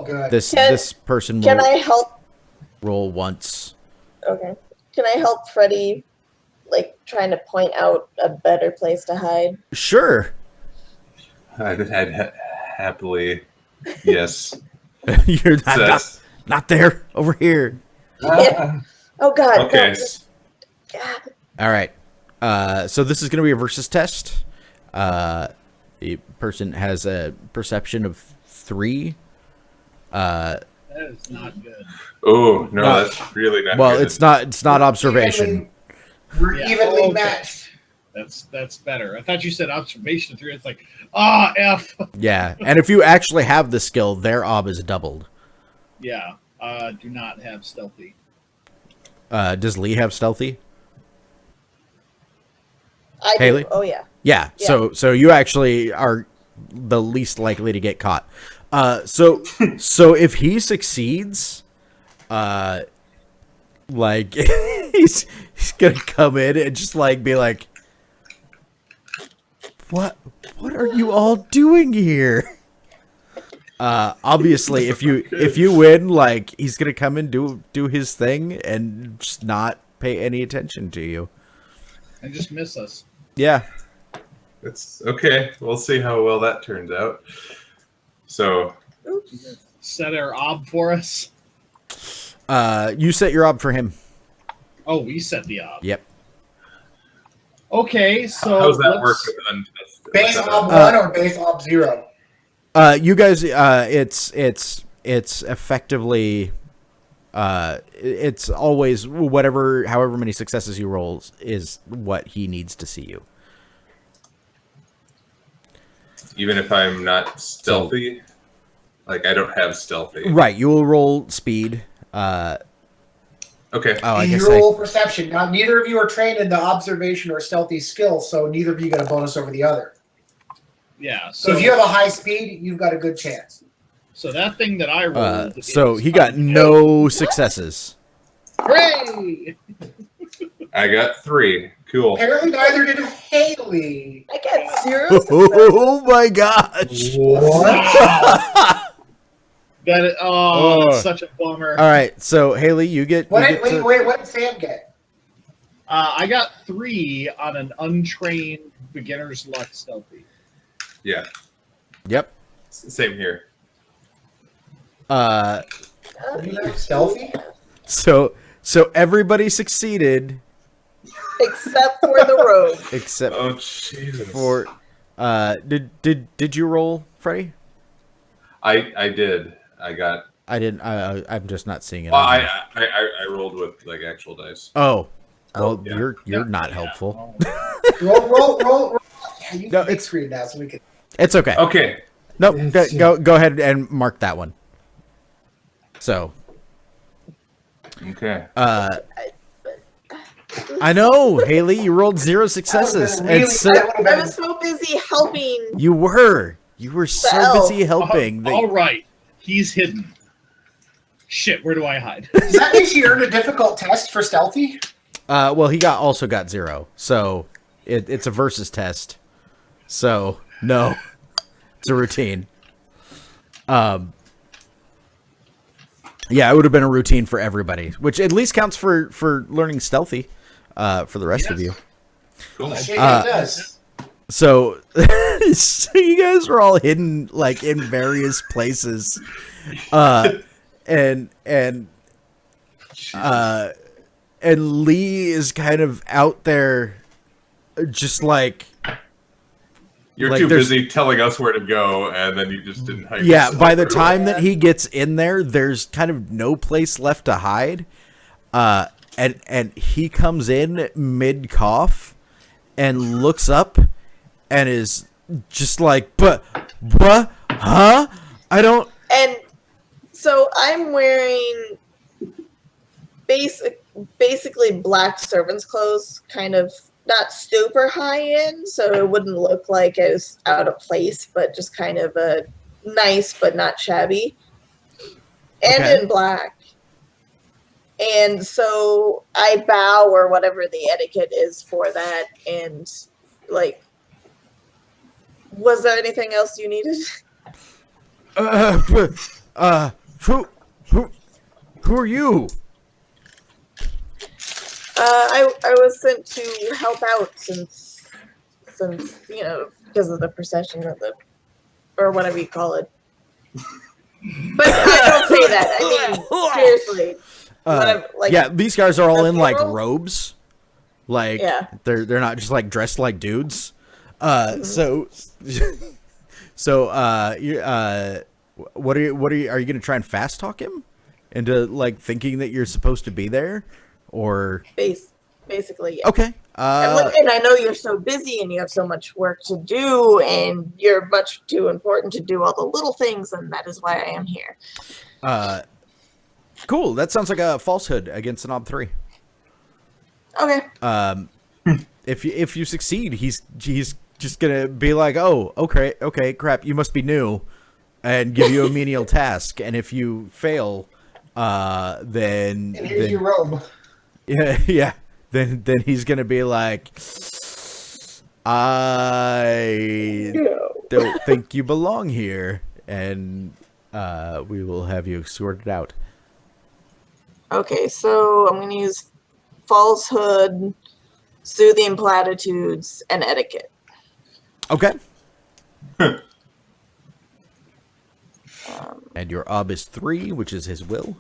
good. This person Can will I help? roll once. Okay. Can I help Freddy, like, trying to point out a better place to hide? Sure. I'd happily. Yes. You're Says- not there. Over here. Yeah. Oh God. Okay. No, just, God. All right. So this is going to be a versus test. The person has a perception of 3. That is not good. Oh no, No. that's really not. Well, good. it's not observation. We're Yeah. evenly Okay. matched. That's better. I thought you said observation 3. It's like, F. Yeah, and if you actually have the skill, their ob is doubled. Yeah. Do not have stealthy. Does Lee have stealthy? I do. Haley? Oh yeah. Yeah. Yeah. So you actually are the least likely to get caught. So if he succeeds, like he's gonna come in and just like be like, what are you all doing here? Obviously, if you win, like he's gonna come and do his thing and just not pay any attention to you. and just miss us. Yeah. It's okay. We'll see how well that turns out. So, Oops. Set our ob for us. You set your ob for him. Oh, we set the ob. Yep. Okay, so how's that let's- work with untested? Base With, ob 1 or base ob 0? You guys, it's effectively, it's always however many successes he rolls is what he needs to see you. even if I'm not stealthy? Like, I don't have stealthy. Right, you will roll speed. Okay. Oh, I You guess roll perception. Now, neither of you are trained in the observation or stealthy skill, so neither of you get a bonus over the other. Yeah. So if you have a high speed, you've got a good chance. So that thing that I rolled. So is he got no successes. Hooray! I got 3. Cool. Apparently, neither did Haley. I got 0 successes. Oh my gosh! That's such a bummer. All right, so Haley, you get. What you did, get to- wait, what did Sam get? I got 3 on an untrained beginner's luck stealthy. Yeah. Yep. Same here. You got stealthy? So everybody succeeded Except for the rogue. except Oh, Jesus. for. Did you roll, Freddie? I did. I got. I didn't. I'm just not seeing it. Well, on I here. rolled with like actual dice. Oh. Well, yeah. you're Yeah, not yeah. helpful. Roll. Yeah, you No, can big it's- screen now, so we can. It's okay. Okay. Nope. Go ahead and mark that one. So, Okay. I know, Haley, you rolled 0 successes. Really, And so, that would've I been- was so busy helping. you were so Well. busy helping. that- All right. He's hidden. Shit, where do I hide? Does that mean she earned a difficult test for stealthy? well, he also got 0, so it's a versus test. So no, it's a routine. Yeah, it would have been a routine for everybody, which at least counts for learning stealthy for the rest of you. Cool. She does. So, so you guys were all hidden like in various places, and Lee is kind of out there, just like You're like, too there's- busy telling us where to go, and then you just didn't hide. yeah. yourself. By the time that he gets in there, there's kind of no place left to hide, and he comes in mid cough, and looks up, and is just like, but huh? I don't. And so I'm wearing basically black servant's clothes, kind of not super high end, so it wouldn't look like I was out of place, but just kind of a nice but not shabby. And Okay. in black. And so I bow or whatever the etiquette is for that, and like, was there anything else you needed? Who are you? I was sent to help out since you know, because of the procession of the, or whatever you call it. But I don't say that. I mean, seriously. Whatever, like, Yeah, these guys are all the in like funeral? robes. Like Yeah. they're not just like dressed like dudes. So what are you are you gonna try and fast talk him into like thinking that you're supposed to be there, or basically, yeah. okay? And I know you're so busy and you have so much work to do, and you're much too important to do all the little things, and that is why I am here. Cool. That sounds like a falsehood against an ob 3. Okay. If you succeed, he's just gonna be like, oh, okay, crap, you must be new, and give you a menial task. And if you fail, then And here's your robe. yeah, then he's gonna be like, I don't think you belong here, and we will have you escorted out. Okay, so I'm gonna use falsehood soothing platitudes, and etiquette. Okay. Um, And your ob is 3, which is his will.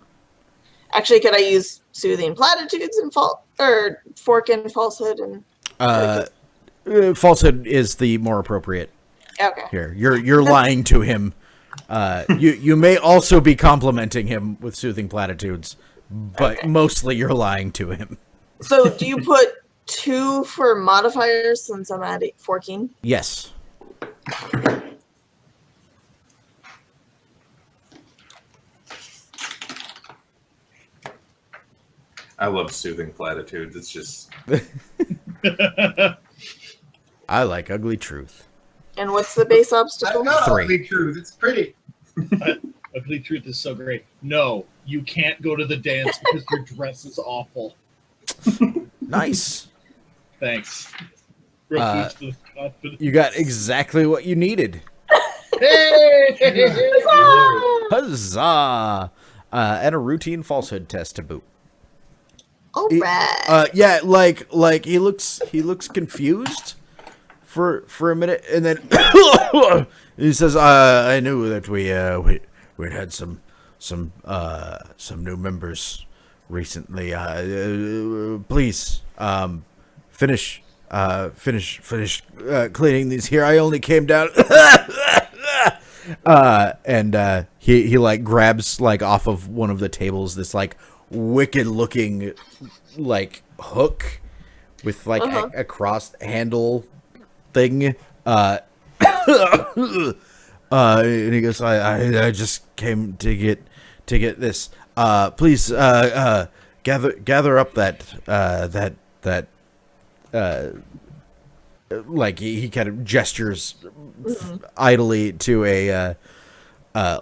actually, could I use soothing platitudes and fork and falsehood and Falsehood is the more appropriate okay. here. You're lying to him. You may also be complimenting him with soothing platitudes, but mostly you're lying to him. So do you put 2 for modifiers since I'm at forking? Yes. I love soothing platitudes. It's just I like ugly truth. And what's the base I obstacle? don't know. 3. Ugly truth. It's pretty. Ugly truth is so great. No, you can't go to the dance because your dress is awful. Nice. Thanks. Real boost to the confidence. You got exactly what you needed. Hey! Huzzah! And a routine falsehood test to boot. All right. Yeah, like he looks confused for a minute, and then he says, "I knew that we'd had some new members recently. Please finish cleaning these here. I only came down." And he like grabs like off of one of the tables this like wicked looking like hook with like a crossed handle thing. And he goes, I just came to get this. Please gather up that like he kind of gestures idly to a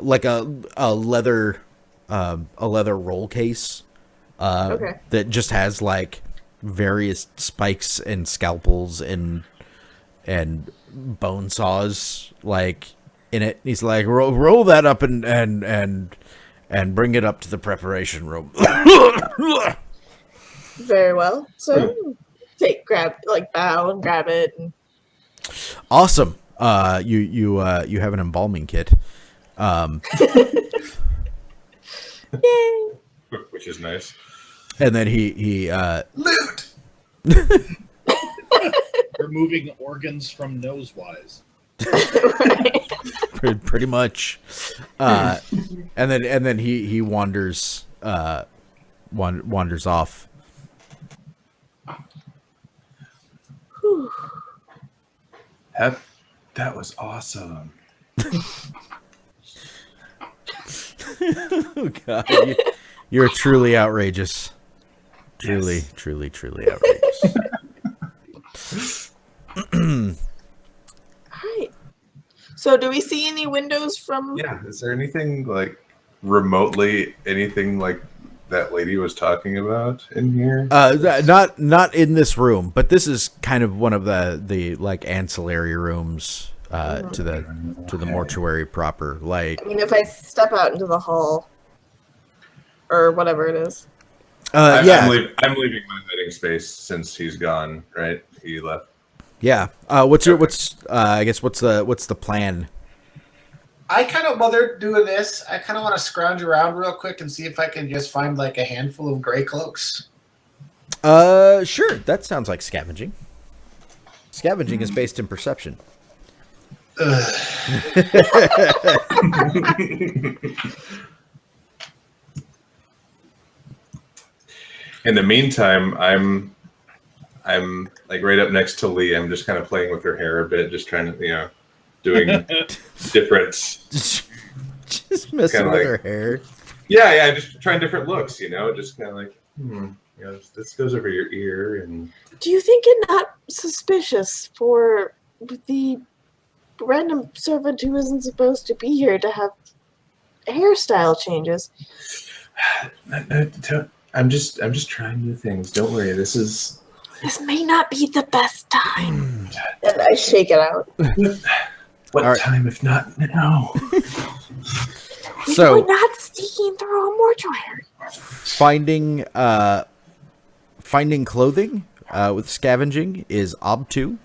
like a leather roll case Okay. that just has like various spikes and scalpels and bone saws like in it. He's like, roll that up and bring it up to the preparation room. Very well. So bow and grab it. And Awesome. You have an embalming kit. yay. which is nice. And then he Loot. Removing organs from Nosewise. pretty much and then he wanders wanders off. That was awesome. Oh God, you're truly outrageous. Truly, Yes. truly outrageous. All right. So do we see any windows from? Yeah. Is there anything like remotely anything like that lady was talking about in here? Not in this room, but this is kind of one of the like ancillary rooms to the mortuary proper. Like, I mean, if I step out into the hall or whatever it is. yeah, I'm leaving my hiding space since he's gone. Right? He left. yeah. What's I guess what's the plan? I kind of, while they're doing this, I kind of want to scrounge around real quick and see if I can just find like a handful of gray cloaks. Sure. That sounds like scavenging. Scavenging is based in perception. In the meantime, I'm like right up next to Lee. I'm just kind of playing with her hair a bit, just trying to, doing different. Just messing Kinda with like- her hair. Yeah, just trying different looks. Just kind of like, this goes over your ear, and Do you think it not suspicious for the random servant who isn't supposed to be here to have hairstyle changes? I'm just trying new things. Don't worry. This This may not be the best time. And I shake it out. what All right. time if not now? So We're not sneaking through a mortuary. finding clothing. with scavenging is Obtu.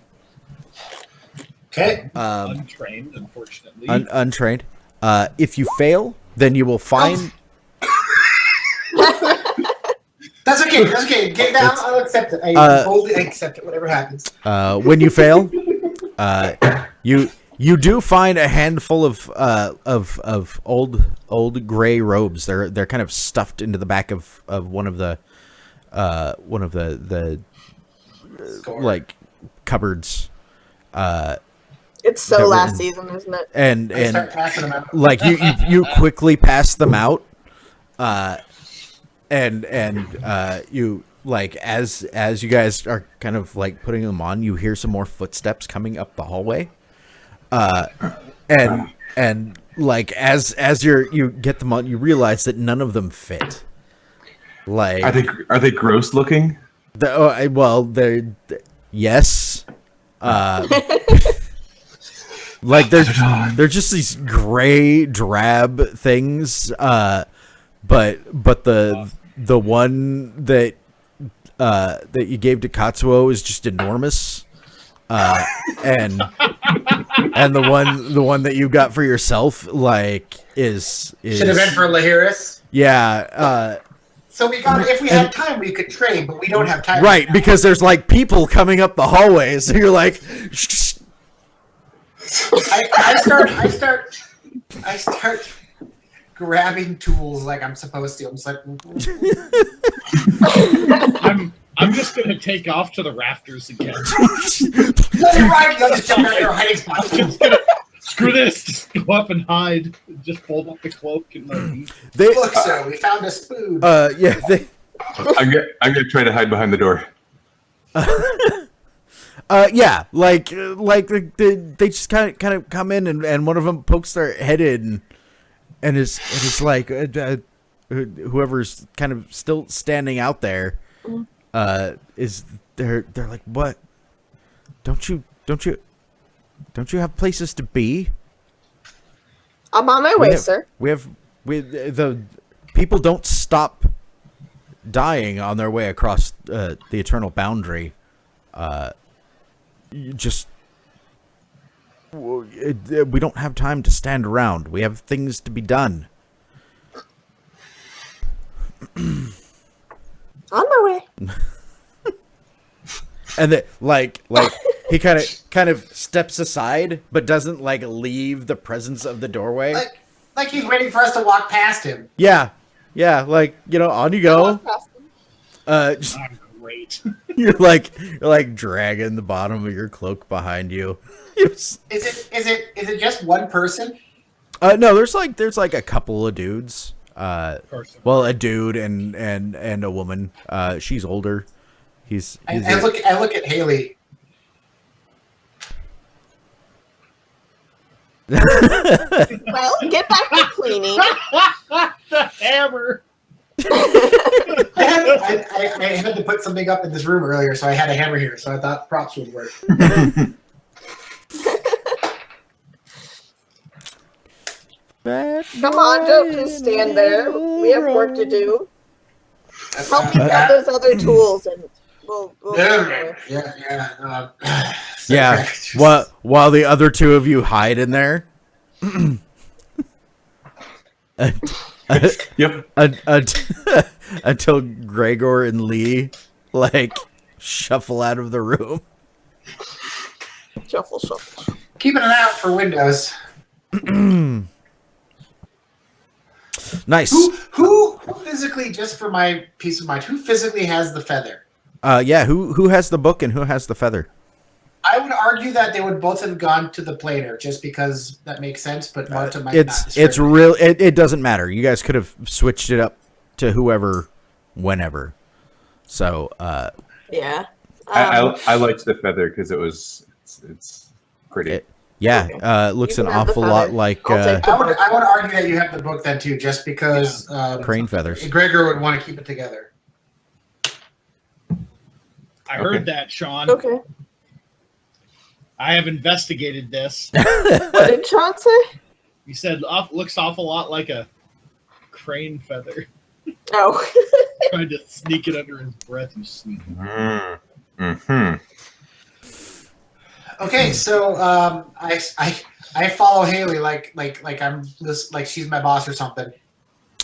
Okay. Untrained, unfortunately. Untrained. If you fail, then you will find. That's okay. That's okay. Get down. I'll accept it. I boldly accept it. Whatever happens. When you fail, you do find a handful of old gray robes. They're kind of stuffed into the back of one of the Score. like cupboards. It's so That last were- season, isn't it? And I start and passing them out. like you quickly pass them out, and you like as you guys are kind of like putting them on, you hear some more footsteps coming up the hallway, and like as you get them on, you realize that none of them fit. Like Are they gross looking? they're yes. Like they're just these gray drab things, but the one that you gave to Katsuo is just enormous, and the one that you got for yourself like is Should have been for Lahiris. yeah. So we got. If we had time, we could trade, but we don't have time. Right, now. because there's like people coming up the hallway, so you're like, I start grabbing tools like I'm supposed to. I'm just like, I'm just gonna take off to the rafters again. let me ride. You'll just jump out your hiding spot. Just gonna, screw this. Just go up and hide. Just fold up the cloak and leave. they, Look, sir, we found a spoon. yeah, they, I'm gonna try to hide behind the door. yeah, like they just kind of come in and one of them pokes their head in, and it's like whoever's kind of still standing out there, is they're like, what? Don't you have places to be? I'm on my way, sir. The people don't stop dying on their way across the eternal boundary. We don't have time to stand around. We have things to be done. On my way. And then, like he kind of steps aside, but doesn't like leave the presence of the doorway. Like he's waiting for us to walk past him. Yeah, like on you go. Walk past them. Just, I'm great. you're like dragging the bottom of your cloak behind you. Is it just one person? No, there's like a couple of dudes. Person. Well, a dude and a woman. She's older. He's I look at Haley. Well, get back to cleaning. The hammer. I had to put something up in this room earlier, so I had a hammer here. So I thought props would work. Come on, don't just stand there. We have work to do. Help me grab those other tools, and we'll Yeah. yeah. While the other two of you hide in there. Yep. Until Gregor and Lee like shuffle out of the room. Shuffle. Keeping an eye out for windows. Nice. Who physically, just for my peace of mind, who physically has the feather? Yeah. Who has the book and who has the feather? I would argue that they would both have gone to the planer, just because that makes sense. But Marta might not. It's real. It doesn't matter. You guys could have switched it up to whoever, whenever. So. Yeah. I liked the feather because it's pretty. Yeah. Looks You an can have the awful lot feather. like I'll take I would argue that you have the book then too, just because crane feathers. Gregor would want to keep it together. I heard that, Sean. Okay. I have investigated this. What did Sean say? He said looks awful lot like a crane feather. Oh. Trying to sneak it under his breath. You sneak. Hmm. Okay, so I follow Haley like I'm this like she's my boss or something.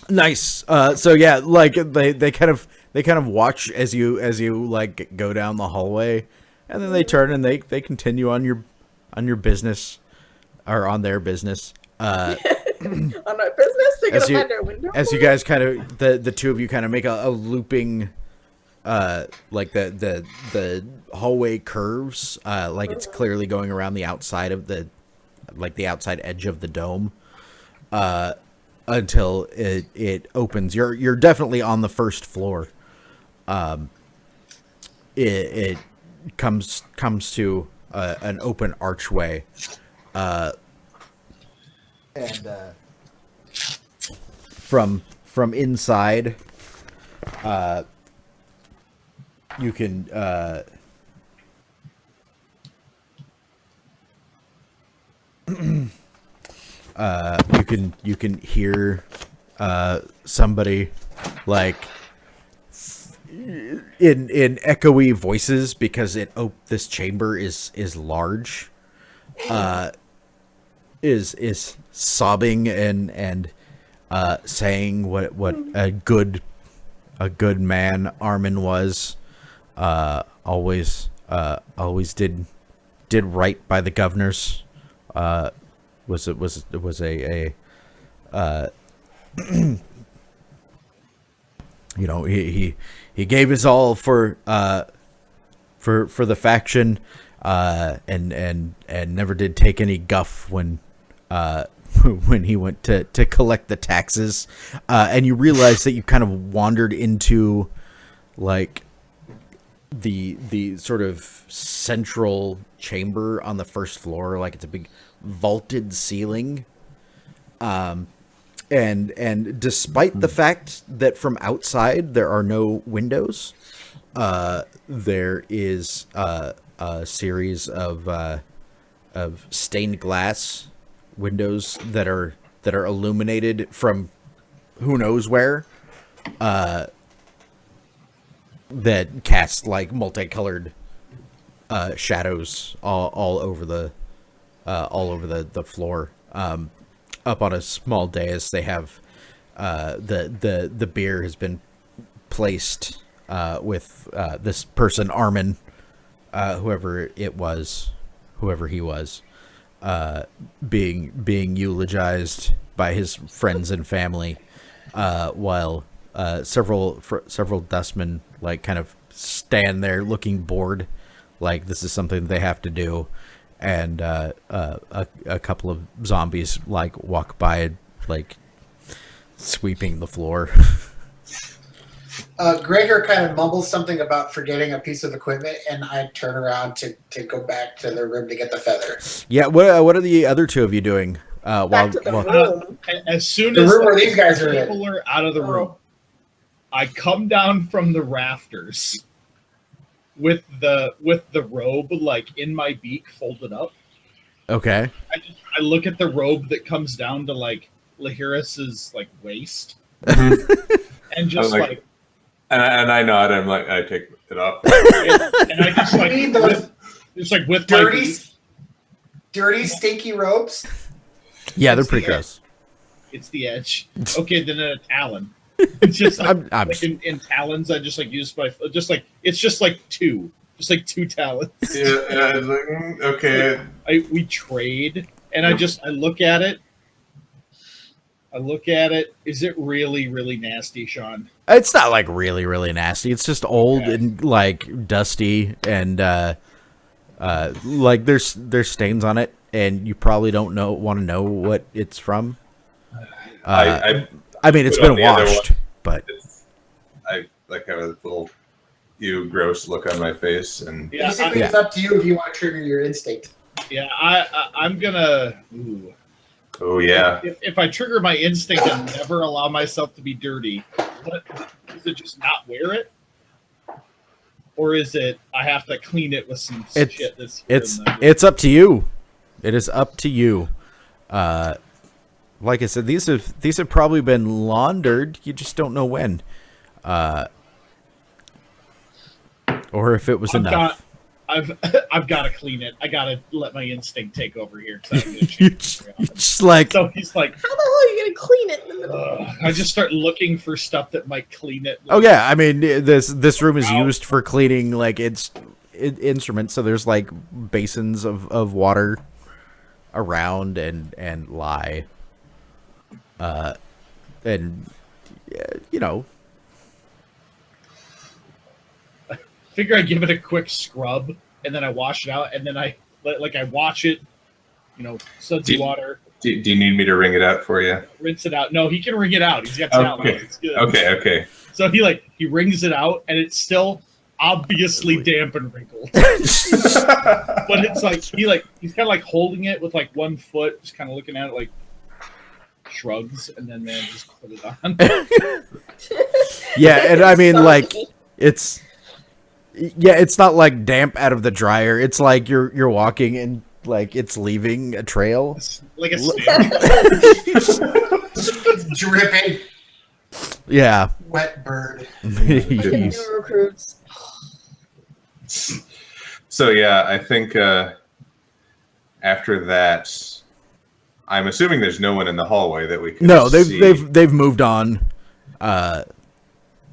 Nice. So yeah, like they kind of watch as you like go down the hallway, and then they turn and they continue on your business, or on their business. On our business, they're As gonna you- find our window. As you guys kind of the two of you kind of make a looping, like the hallway curves, like it's clearly going around the outside of the outside edge of the dome, until it opens. You're definitely on the first floor. It comes to an open archway, and from inside, you can you can hear somebody like in echoey voices, because this chamber is large, is sobbing and saying what a good man Armin was, always did right by the governors, was a you know, he gave his all for the faction, and never did take any guff when when he went to collect the taxes, and you realize that you kind of wandered into like the sort of central chamber on the first floor. Like, it's a big vaulted ceiling, and despite the fact that from outside there are no windows, there is a series of stained glass windows that are illuminated from who knows where, that cast like multicolored shadows all over the floor. Up on a small dais, they have the beer has been placed with this person, Armin, whoever he was, being eulogized by his friends and family, while several dustmen like kind of stand there looking bored, like this is something they have to do, and a couple of zombies like walk by, like sweeping the floor. Gregor kind of mumbles something about forgetting a piece of equipment, and I turn around to go back to the room to get the feather. Yeah, what are the other two of you doing? Back to the room. As soon The as room where these guys are in. people are out of the room, I come down from the rafters with the robe like in my beak, folded up. Okay. I look at the robe that comes down to like Lahiris's like waist, and just I'm like and I nod. I'm like, I take it off. and I just like You need those just like with my dirty, beak, dirty, stinky robes. Yeah, they're It's pretty the gross. it's the edge. Okay, then a talon. It's just like, I'm like in talons, I just like use my just like it's just like two talons. Yeah, I was like, okay. We trade, and I look at it. I look at it. Is it really, really nasty, Sean? It's not like really, really nasty. It's just old Okay. and like dusty, and like there's stains on it, and you probably don't want to know what it's from. I mean, it's put on been the other washed, but I like have a little gross look on my face, and Yeah, Basically, it's up to you if you want to trigger your instinct. I'm gonna. Ooh. oh yeah, If I trigger my instinct and never allow myself to be dirty, is it just not wear it, or is it I have to clean it with some shit that's here it's in the- it's up to you. It is up to you. Like I said, these have probably been laundered. You just don't know when. or if it was enough. I've got to clean it. I got to let my instinct take over here. 'Cause I don't get a You chance to figure out. just like, So he's like, How the hell are you gonna clean it in the middle? I just start looking for stuff that might clean it. oh yeah, I mean this room is Ow. used for cleaning like instruments. So there's like basins of water around and lie, and yeah, you know. Figure I give it a quick scrub and then I wash it out and then I wash it, sudsy water, Do you need me to ring it out for you? rinse it out. No, he can wring it out. He's got talent. Okay. It's good. Okay. So he wrings it out and it's still obviously damp and wrinkled. But it's like he's kind of like holding it with like one foot, just kind of looking at it like shrugs and then just put it on. Yeah, and I mean, So like, icky. it's not like damp out of the dryer. It's like you're walking and like it's leaving a trail. It's like a stamp. It's dripping. Yeah. Wet bird. New recruits. So yeah, I think after that, I'm assuming there's no one in the hallway that we can. No, see. they've moved on.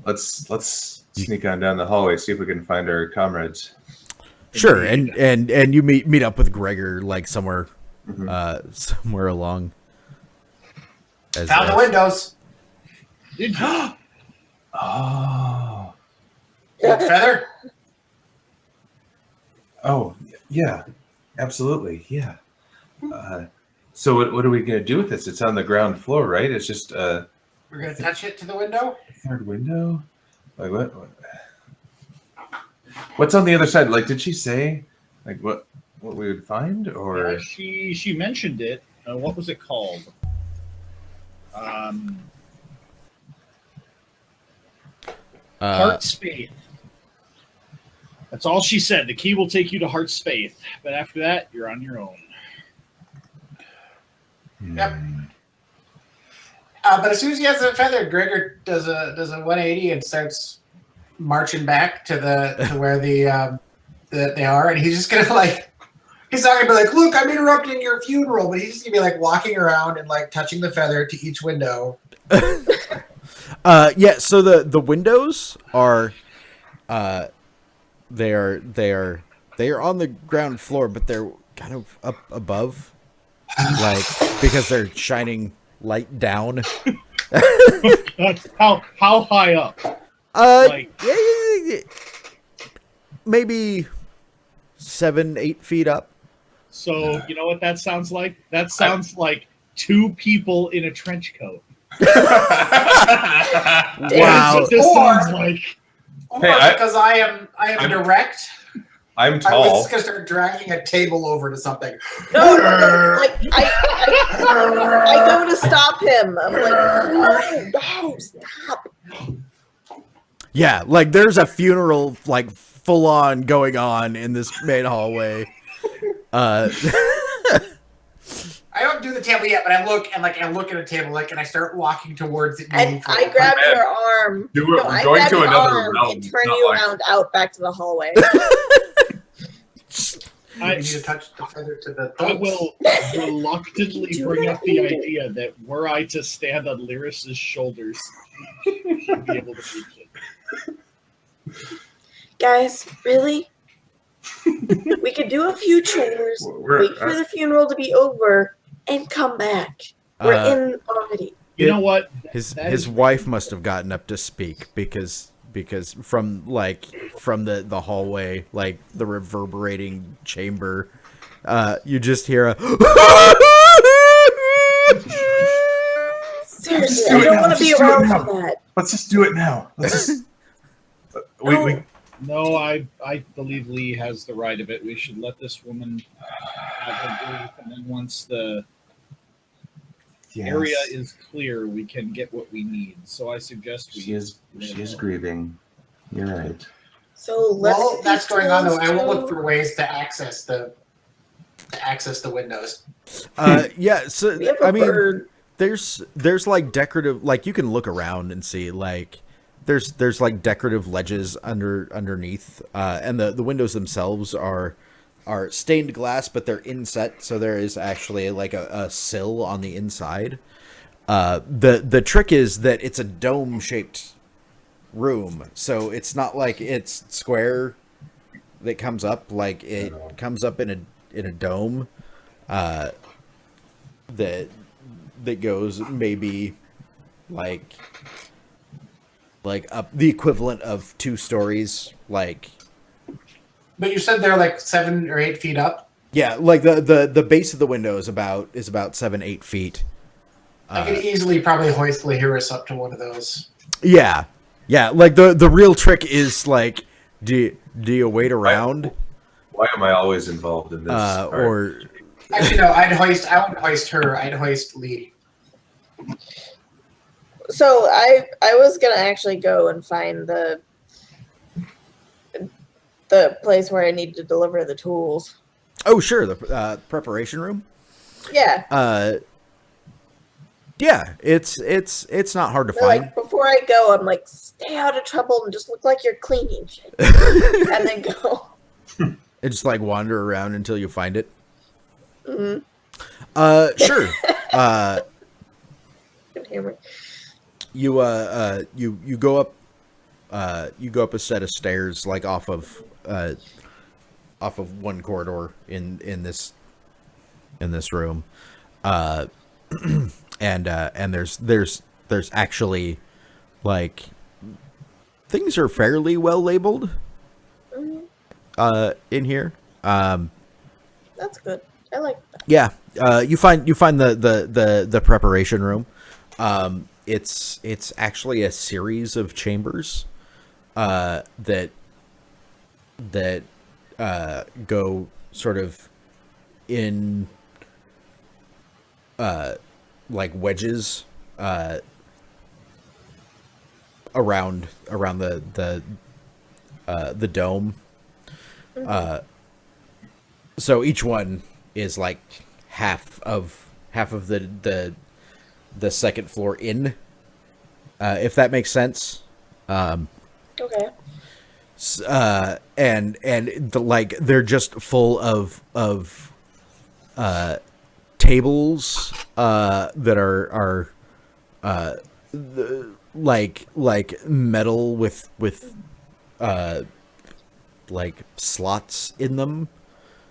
Let's sneak on down the hallway, see if we can find our comrades. Sure, and you meet up with Gregor like somewhere Mhm. somewhere along. Found the windows. Did you? Oh, Feather. yeah, absolutely, yeah. So what are we gonna do with this? It's on the ground floor, right? It's just We're gonna touch it to the window. third window. Like what? What's on the other side? Like, did she say like what we would find, or She mentioned it. What was it called? Heart's Faith. That's all she said. The key will take you to Heart's Faith, but after that, you're on your own. Yep. But as soon as he has the feather, Gregor does a 180 and starts marching back to where they are, and he's just gonna like. He's not gonna be like, "Look, I'm interrupting your funeral," but he's just gonna be like walking around and like touching the feather to each window. Yeah, so the windows are they are on the ground floor, but they're kind of up above, like because they're shining light down. How high up? Like- Yeah, maybe 7-8 feet up. So you know what that sounds like? That sounds like two people in a trench coat. Wow. That's what this Or- sounds like. Or Hey, because I am I'm- direct, I'm I was tall. just gonna start dragging a table over to something. No. Like I go to stop him. I'm like, no, stop. Yeah, like there's a funeral like full on going on in this main hallway. I don't do the table yet, but I look at a table, and I start walking towards it. And I grab your arm. We're I going grab to your another arm realm, and turn not you like- around out back to the hallway. We need to touch the feather to the. I will reluctantly Do bring that up the later. idea that were I to stand on Lyris's shoulders, she'd be able to reach it. Guys, really? We could do a few chores, wait for the funeral to be over, and come back. We're in already. You know what? His That is- wife must have gotten up to speak because from the hallway, like the reverberating chamber, you just hear a Seriously, do I it don't now. want to be Just do it around now. for that. Let's just do it now. Let's just. we No, I believe Lee has the right of it. We should let this woman have her grief, and then once the area is clear, we can get what we need. So I suggest we. She is grieving. You're right. So let's. While get that's these going on, though, tools I will to- look for ways to access the windows. yeah. So We have a I mean, bird. there's like decorative, like you can look around and see like there's like decorative ledges underneath, and the windows themselves are stained glass, but they're inset, so there is actually like a sill on the inside. The trick is that it's a dome shaped room, so it's not like it's square that comes up. Like it comes up in a dome that goes maybe like up the equivalent of 2 stories. Like, But you said they're like 7 or 8 feet up. yeah, like the base of the window is about 7-8 feet. I could easily probably hoist Lahirus up to one of those. Yeah, like the real trick is like, do you wait around, Why am I always involved in this? or Actually, no. I wouldn't hoist her. I'd hoist Lee. So I was gonna actually go and find the place where I need to deliver the tools. oh sure, the preparation room. Yeah. Yeah, it's not hard to They're find. like, before I go, I'm like, stay out of trouble and just look like you're cleaning shit. And then go. And just like wander around until you find it. Mm-hmm. Sure. Can hear me. You go up a set of stairs, like off of one corridor in this room. And there's actually, like, things are fairly well labeled in here. That's good. I like that. Yeah, you find the preparation room. It's actually a series of chambers that go sort of in like wedges around the dome. So each one is like half of the second floor in, if that makes sense. Okay. And like they're just full of tables that are like metal with like slots in them.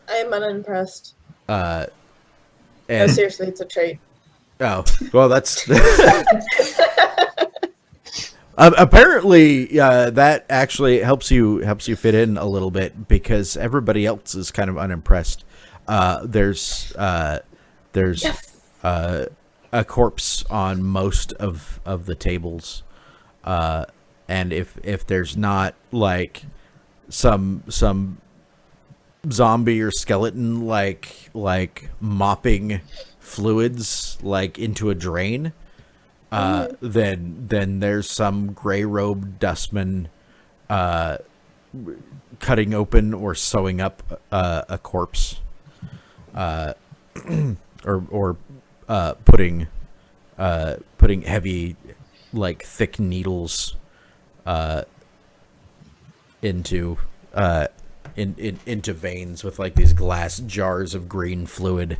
I am unimpressed. And No, seriously, it's a trait. oh well, that's apparently that actually helps you fit in a little bit, because everybody else is kind of unimpressed. There's Yes. a corpse on most of the tables, and if there's not like some zombie or skeleton like mopping fluids like into a drain, then there's some gray robed dustman cutting open or sewing up a corpse, or putting heavy, like, thick needles into veins with like these glass jars of green fluid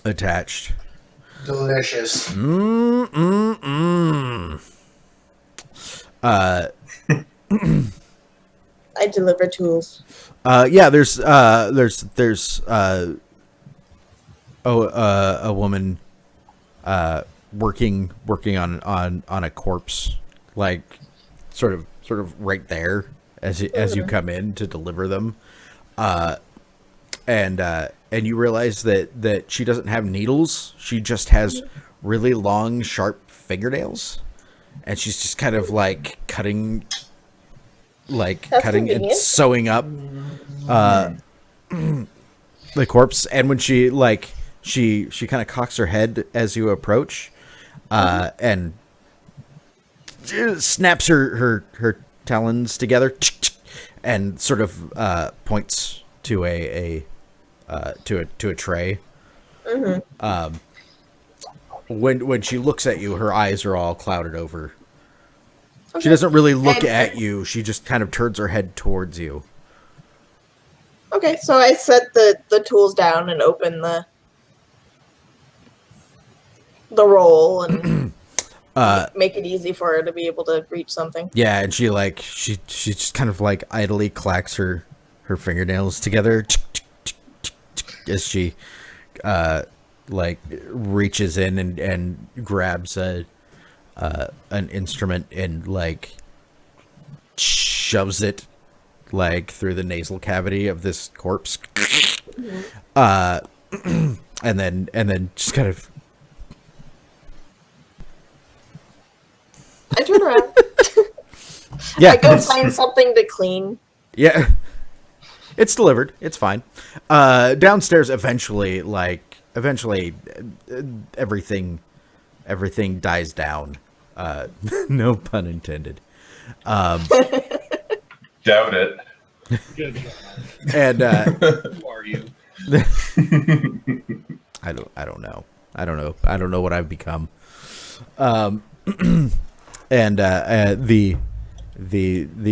attached. Delicious. I deliver tools. Yeah, there's a woman working on a corpse, like sort of right there as you come in to deliver them, and you realize that she doesn't have needles. She just has really long, sharp fingernails, and she's just kind of like cutting and convenient. sewing up the corpse. And when she kind of cocks her head as you approach, and snaps her talons together and sort of points to a tray. when she looks at you, her eyes are all clouded over. Okay. She doesn't really look And- at you. She just kind of turns her head towards you. Okay, so I set the tools down and open the roll and make it easy for her to be able to reach something. Yeah, and she just kind of like idly clacks her fingernails together as she like reaches in and grabs an instrument and like shoves it like through the nasal cavity of this corpse. And then just kind of I turn around. yeah I go find something to clean. Yeah. It's delivered. It's fine. Downstairs eventually everything dies down. No pun intended. Doubt it. Good job. And Who are you? I don't know. I don't know what I've become. And the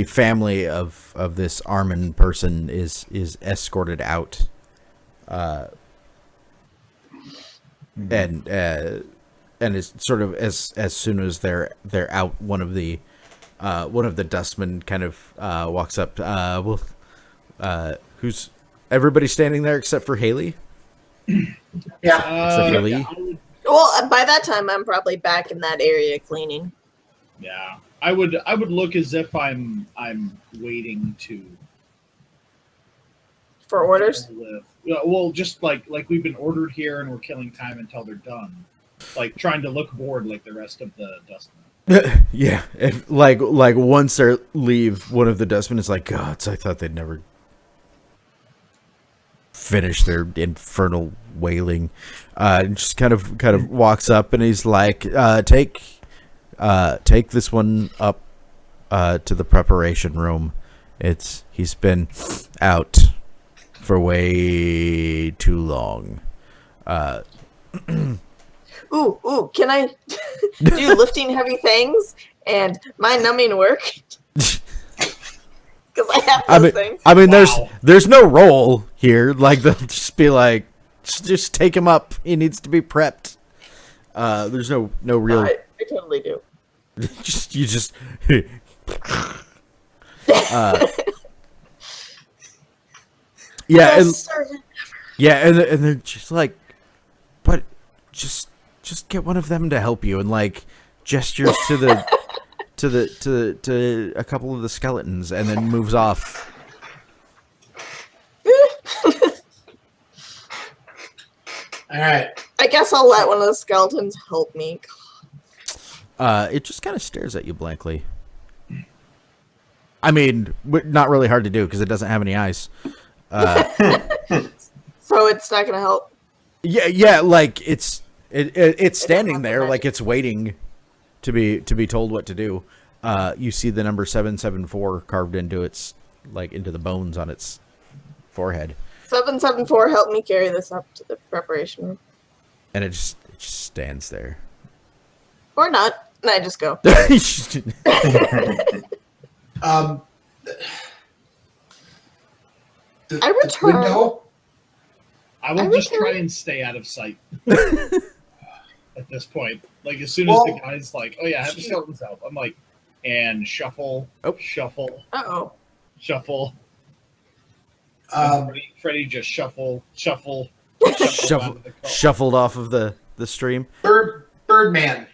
family of this Armin person is escorted out, and it's sort of as soon as they're out, one of the dustmen kind of walks up. Who's everybody standing there except for Haley? Yeah. Except for Lee? I would, Well, by that time, I'm probably back in that area cleaning. yeah, I would look as if I'm waiting to For orders? live. Well, just like we've been ordered here and we're killing time until they're done. Like trying to look bored like the rest of the dustmen. Yeah, if, like once they leave, one of the dustmen is like, "Gods, I thought they'd never finish their infernal wailing." And just kind of walks up and he's like, "Take this one up to the preparation room. He's been out for way too long." Ooh, can I do lifting heavy things and my numbing work? Because I have those things. I mean, Wow. there's no roll here. Like they'll just be like, just take him up. He needs to be prepped. There's no real. I totally do. you just. Yeah, and Best servant. and they're just like, but just get one of them to help you, and like gestures to the to a couple of the skeletons, and then moves off. All right. I guess I'll let one of the skeletons help me. It just kind of stares at you blankly. I mean, not really hard to do because it doesn't have any eyes. So it's not gonna help. Yeah, like it's standing have there, the like magic. it's waiting to be told what to do. You see the number 774 carved into into the bones on its forehead, 774, help me carry this up to the preparation room. and it just stands there. Or not. And I just go. Um, I return. window. I will I just return- try and stay out of sight at this point. Like as soon as the Well- guy's like, "Oh yeah, I have the skeletons out," I'm like, and shuffle, Oh. shuffle, Uh-oh. shuffle. And Um, Freddy just shuffle. Shuffle- out of the car. Shuffled off of the stream. Birdman.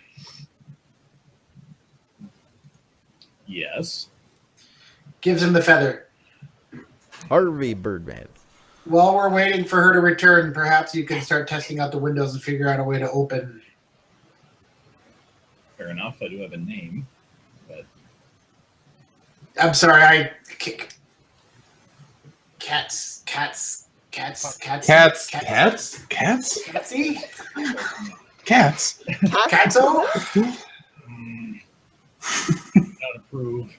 Yes. Gives him the feather. Harvey Birdman. While we're waiting for her to return, perhaps you can start testing out the windows and figure out a way to open. Fair enough. I do have a name, but I'm sorry, Cats. Cats. Catsy? Cats. Catso? not approve.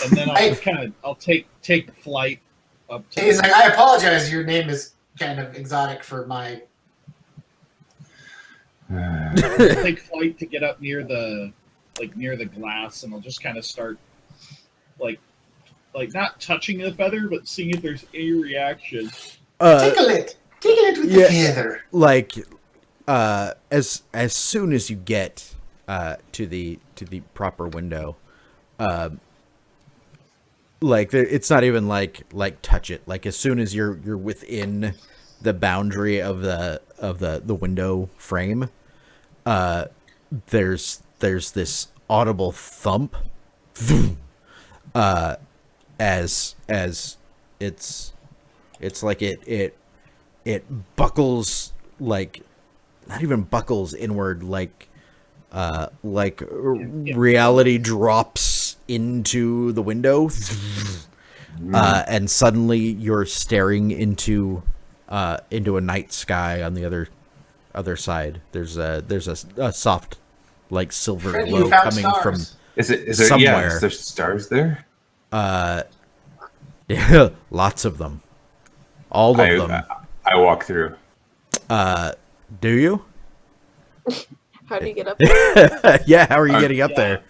And then I'll take flight up to. He's like, I apologize. Your name is kind of exotic for my. He'll take flight to get up near the glass, and he'll just kind of start like not touching the feather, but seeing if there's any reaction. Tickle it with the feather. Like as soon as you get to the proper window, like it's not even like touch it. Like as soon as you're within the boundary of the window frame, there's this audible thump, as it's like it buckles, like not even buckles inward, like reality drops into the window, and suddenly you're staring into a night sky on the other side. There's a soft, like silver Freddy, glow you found coming stars. from Is there somewhere. is there stars there? yeah, lots of them, all of them. I walk through. Do you? How do you get up there? Yeah, how are you getting up there?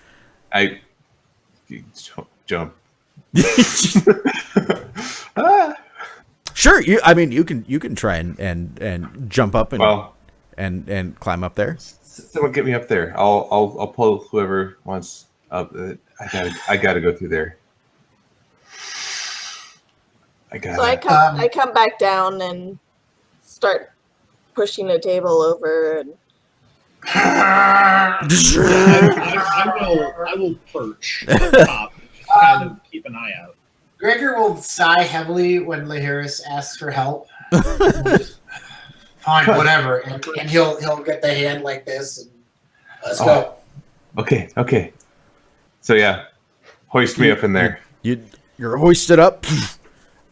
I jump. Sure, you can try and jump up and Well, and climb up there. someone get me up there. I'll pull whoever wants up. I gotta go through there. So I come back down and start pushing a table over, and I will perch on top, kind of keep an eye out. Gregor will sigh heavily when Lahiris asks for help. Fine, whatever, and he'll get the hand like this. And let's go. Okay. So yeah, hoist me up in there. You're hoisted up.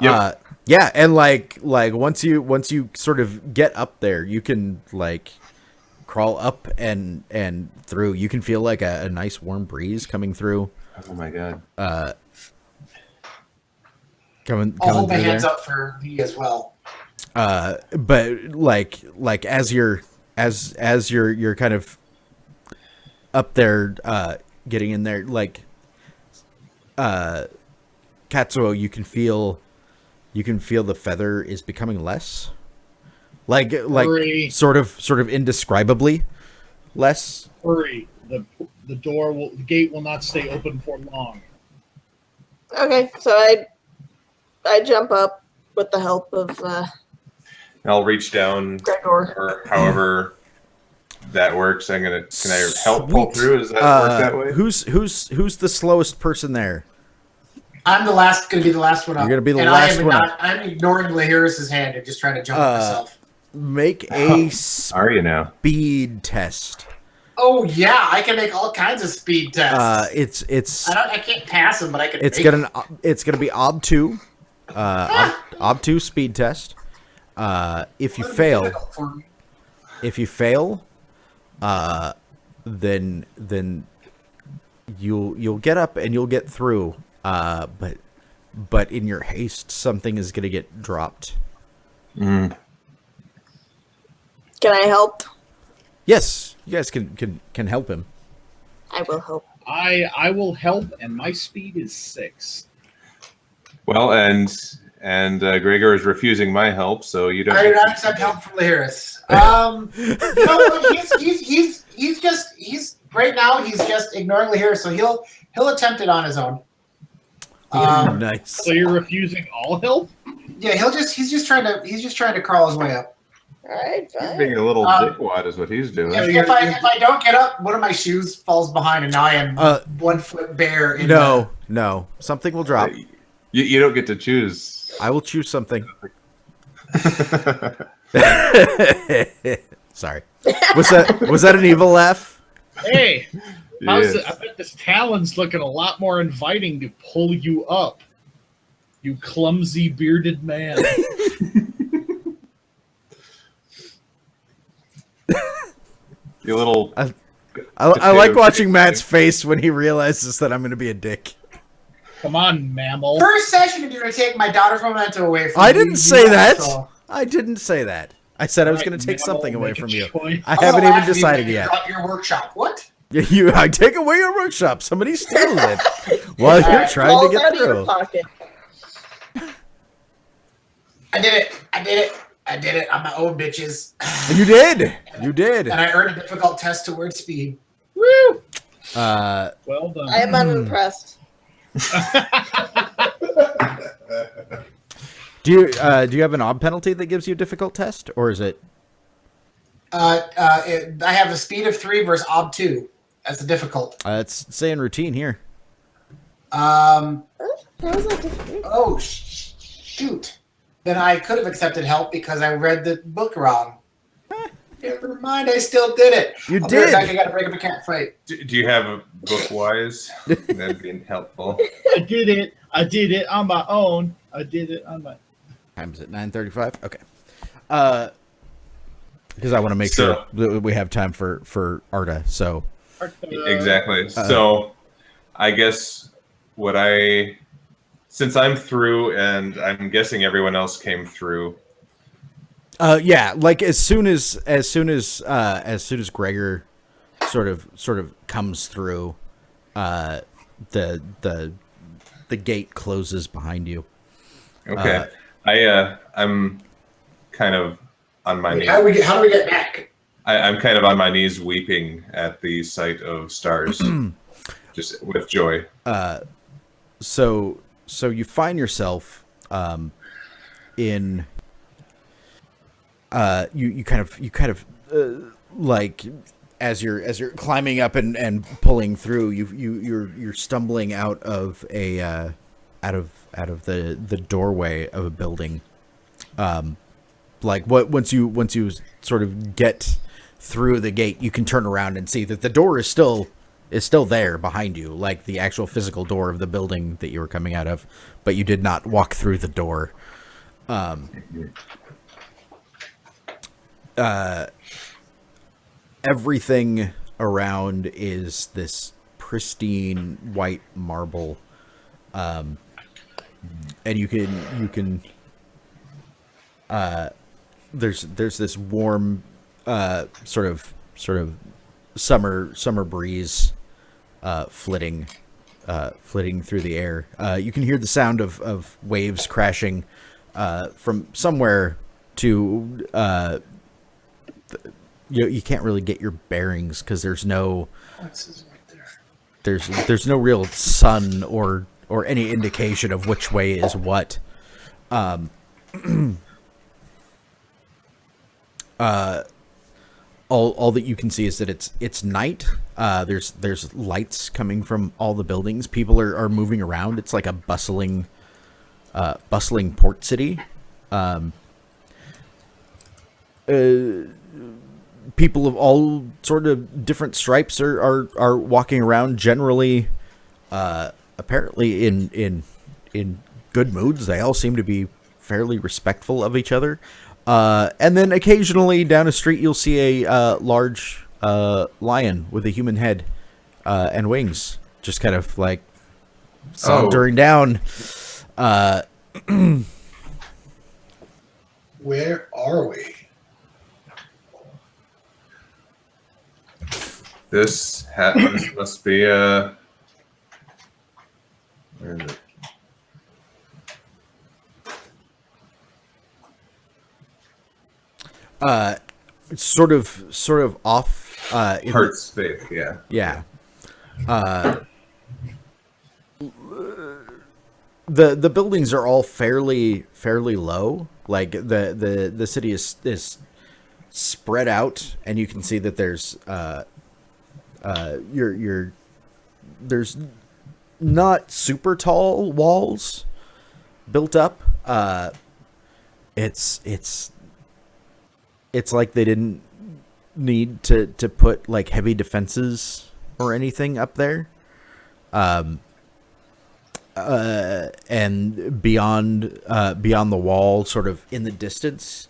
Yep. Yeah, and like once you sort of get up there, you can like crawl up and through. You can feel like a nice warm breeze coming through. Oh my god. Coming I'll hold my through hands there. up for me as well. But like as you're kind of up there, getting in there, like Katsuo, you can feel the feather is becoming less, like Hurry. sort of indescribably less. Hurry! The gate will not stay open for long. okay, so I jump up with the help of I'll reach down, Gregor. or however that works. Can I help pull Sweet. through? Does that work that way? Who's the slowest person there? I'm going to be the last one up. You're gonna be the and last one up. I'm ignoring Lahiris' hand and just trying to jump up myself. Make a Are you now? speed test. Oh yeah, I can make all kinds of speed tests. It's I can't pass them, but I can. it's make gonna be ob2, ob2 speed test. If you them. fail, Difficult for me. then you'll get up and you'll get through. But in your haste, something is gonna get dropped. Can I help? Yes, you guys can help him. I will help. I will help, and my speed is 6. Well, and Gregor is refusing my help, so you don't. I do not accept help from Lahiris. No, he's right now. He's just ignoring Lahiris, so he'll attempt it on his own. Nice. So you're refusing all help? Yeah, he's just trying to crawl his way up. All right, He's fine. being a little dickwad, is what he's doing. If I don't get up, one of my shoes falls behind, and now I am 1 foot bare. In No, something will drop. You don't get to choose. I will choose something. Sorry. Was that an evil laugh? Hey, how's Yes. it? I bet this talon's looking a lot more inviting to pull you up. You clumsy bearded man. You little. I like watching Matt's face when he realizes that I'm going to be a dick. Come on, mammal. First session, you're going to take my daughter's memento away from me. I didn't say You that. asshole. I didn't say that. I said I was Right, going to take now something away make a from you. choice. I I'm haven't gonna even laugh at you decided when you yet. drop your workshop. What? I take away your workshop. Somebody stole it while you're Alright, trying to Falls get out of your through. pocket. I did it. I did it. I did it on my own, bitches. And you did. You did. And I earned a difficult test to word speed. Woo! Uh, Well done. I am unimpressed. do you have an ob penalty that gives you a difficult test, or is it? I have a speed of 3 versus ob 2. That's a difficult. It's saying routine here. Um. How is that different? Oh shoot! Then I could have accepted help because I read the book wrong. Never mind. I still did it. You I'll be right did. back. I got to break up a cat fight. Do you have a Bookwise? That'd be helpful. I did it. I did it on my own. I did it on my. Time's at 9:35. Okay. Because I want to make So- sure that we have time for Arda. So Exactly. So, I guess since I'm through, and I'm guessing everyone else came through. yeah, like as soon as Gregor sort of comes through, the gate closes behind you. Okay. I'm kind of on my knees. How do we get back? I'm kind of on my knees weeping at the sight of stars, just with joy. So you find yourself in you kind of like as you're climbing up and pulling through, you're stumbling out of a out of the doorway of a building. Like once you sort of get through the gate, you can turn around and see that the door is still there behind you, like the actual physical door of the building that you were coming out of, but you did not walk through the door. Everything around is this pristine white marble, and you can there's this warm sort of summer breeze flitting through the air. You can hear the sound of waves crashing from somewhere to you can't really get your bearings because there's no there's no real sun or any indication of which way is what. All that you can see is that it's night. There's lights coming from all the buildings. People are moving around. It's like a bustling port city. People of all sort of different stripes are walking around. Generally, apparently in good moods. They all seem to be fairly respectful of each other. And then occasionally down a street, you'll see a large lion with a human head and wings, just kind of like sauntering down. Where are we? This must be a. Where is it? Sort of off. Heart's Faith, yeah. Yeah. The buildings are all fairly low. Like the city is spread out, and you can see that there's there's not super tall walls built up. It's like they didn't need to put like heavy defenses or anything up there. And beyond the wall, sort of in the distance,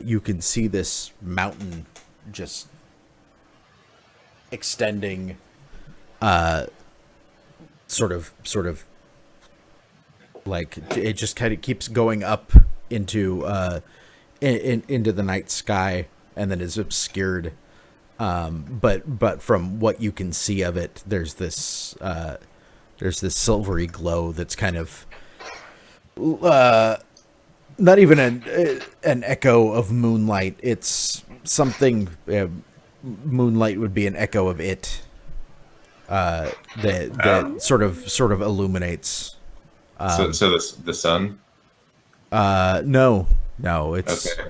you can see this mountain just extending, sort of like it just kind of keeps going up into into the night sky and then is obscured. But from what you can see of it, there's this silvery glow that's kind of not even an echo of moonlight. It's something. Moonlight would be an echo of it. That sort of illuminates. So the sun. No, it's Okay.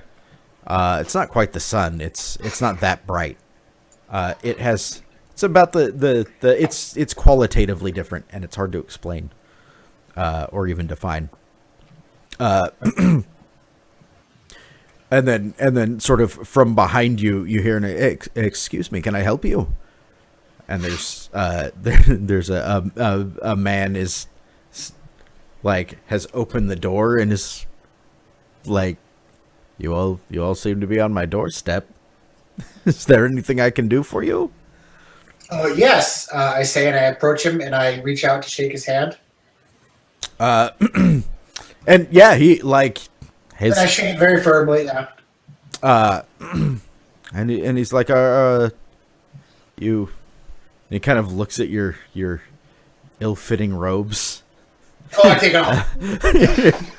it's not quite the sun. It's not that bright. It's about it's qualitatively different, and it's hard to explain or even define. And then sort of from behind you, you hear excuse me, can I help you? And there's a man is like has opened the door and is like, you all seem to be on my doorstep. Is there anything I can do for you? Yes, I say, and I approach him and I reach out to shake his hand. And yeah, he like his And I shake it very firmly. and he's like, you. And he kind of looks at your ill-fitting robes. Oh, I take it off.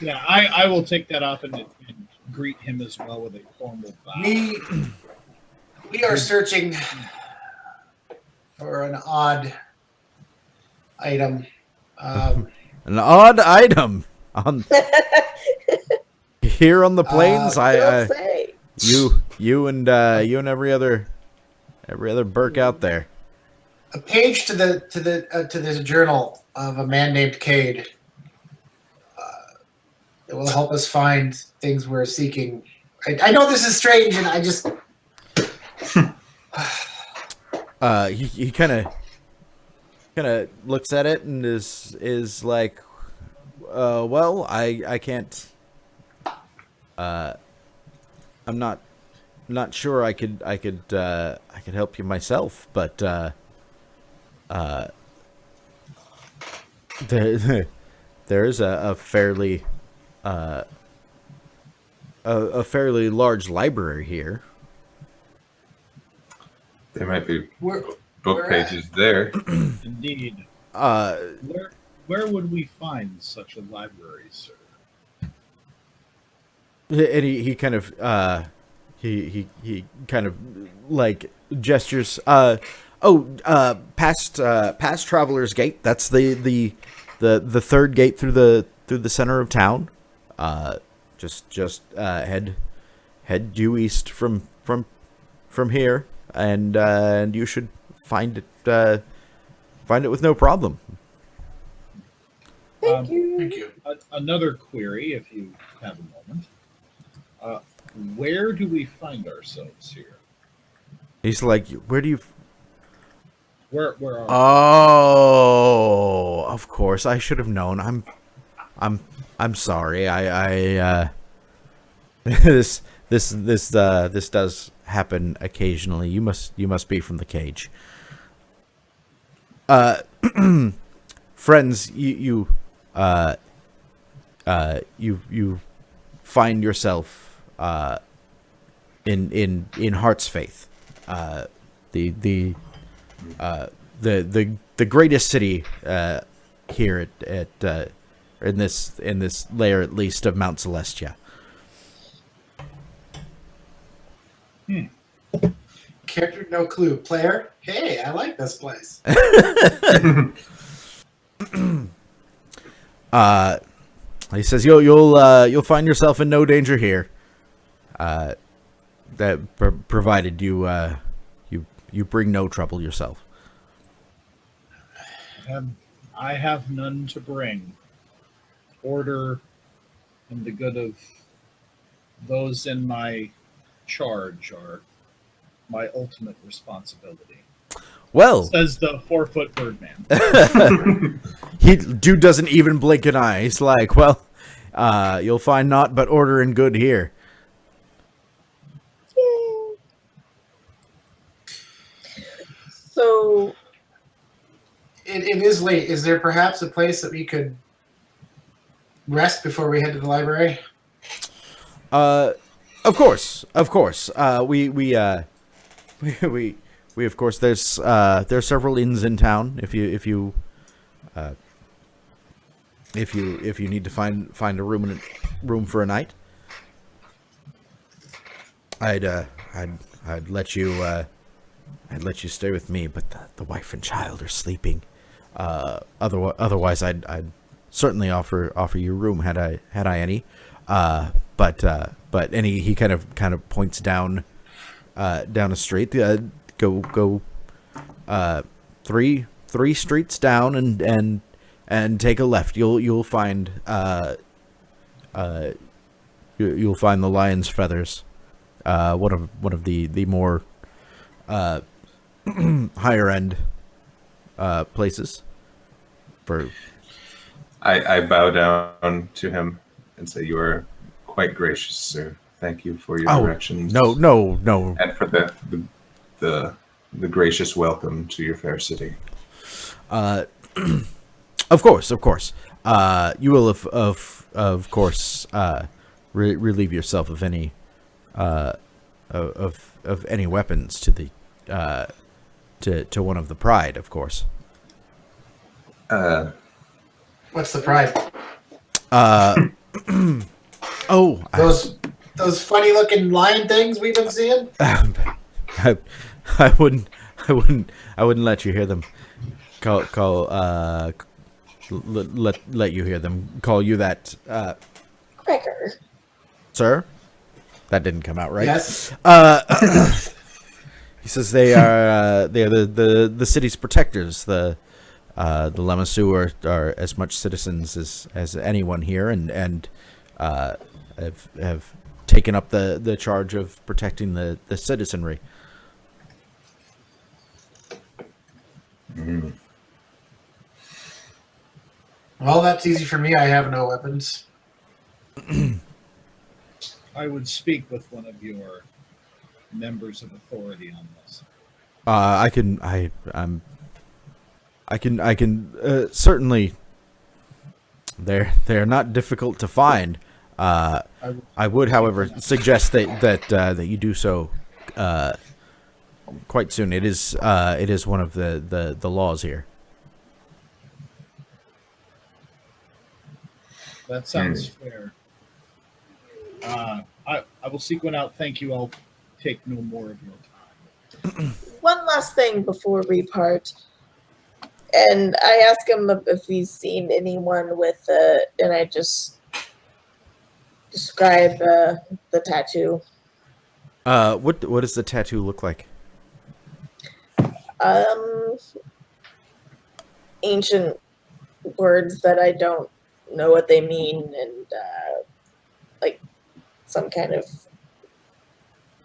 Yeah, I will take that off and greet him as well with a formal bow. We are searching for an odd item. An odd item on here on the plains. Don't say. You and every other Burke out there. A page to this journal of a man named Cade. It will help us find things we're seeking. I know this is strange, and I just he kind of looks at it and is like, well, I can't. I'm not sure I could help you myself, but there is a fairly fairly large library here. There might be we're book pages there. Indeed. Uh, Where would we find such a library, sir? and he kind of he kind of like gestures. Past Traveler's Gate. That's the third gate through the center of town. Just head due east from here, and you should find it with no problem. Thank you. Thank you. Another query, if you have a moment. Where do we find ourselves here? He's like, where do you? Where are Oh, of course, I should have known. I'm sorry. I this does happen occasionally. You must be from the cage. Friends, you find yourself in Heart's Faith, the greatest city here at in this layer at least of Mount Celestia. Character, no clue. Player, hey, I like this place. He says you'll find yourself in no danger here. That provided you bring no trouble yourself. I have none to bring. Order and the good of those in my charge are my ultimate responsibility. Well, Says the 4-foot birdman. dude doesn't even blink an eye. He's like, well, you'll find naught but order and good here. Yay. So, It is late. Is there perhaps a place that we could rest before we head to the library? Of course, of course. We of course there's several inns in town. If you need to find a room for a night, I'd let you stay with me. But the wife and child are sleeping. Otherwise, I'd certainly offer you room had I any. But he kind of points down a street. Go three streets down and take a left. You'll find you'll find the Lion's Feathers. One of the more higher end places. I bow down to him and say, "You are quite gracious, sir. Thank you for your directions. No. And for the gracious welcome to your fair city." Of course. You will of course relieve yourself of any of any weapons to the to one of the pride, of course. What's the pride? Those funny looking lion things we've been seeing. I wouldn't let you hear them. Let you hear them call you that, Gregor. sir. That didn't come out right. Yes. He says they are the city's protectors. The Lamassu are as much citizens as anyone here, and have taken up the charge of protecting the citizenry. Mm. Well, that's easy for me. I have no weapons. I would speak with one of your members of authority on this. I can certainly. They're not difficult to find. I would, however, suggest that you do so quite soon. It is one of the laws here. That sounds fair. I will seek one out. Thank you. I'll take no more of your time. One last thing before we part. And I ask him if he's seen anyone with and I just describe the tattoo. What does the tattoo look like? Ancient words that I don't know what they mean, and like some kind of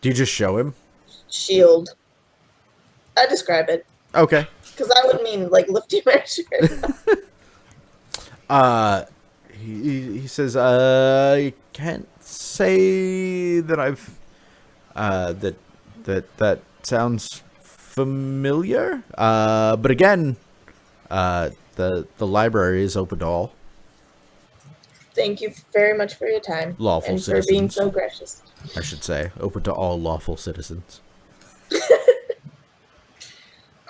Do you just show him? shield. I describe it Okay. because I would mean like lifting my shirt. He says, I can't say that I've that sounds familiar. But again, the library is open to all Thank you very much for your time lawful and for being citizens. so gracious. I should say, open to all lawful citizens.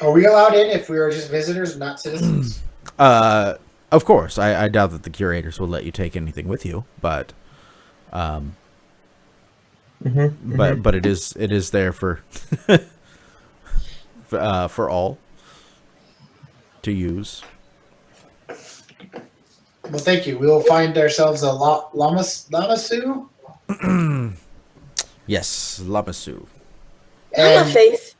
Are we allowed in if we are just visitors, not citizens? Of course, I doubt that the curators will let you take anything with you, but but it is there for for all to use. Well, thank you. We will find ourselves a Lamassu. Yes, Lamassu. Mama And face.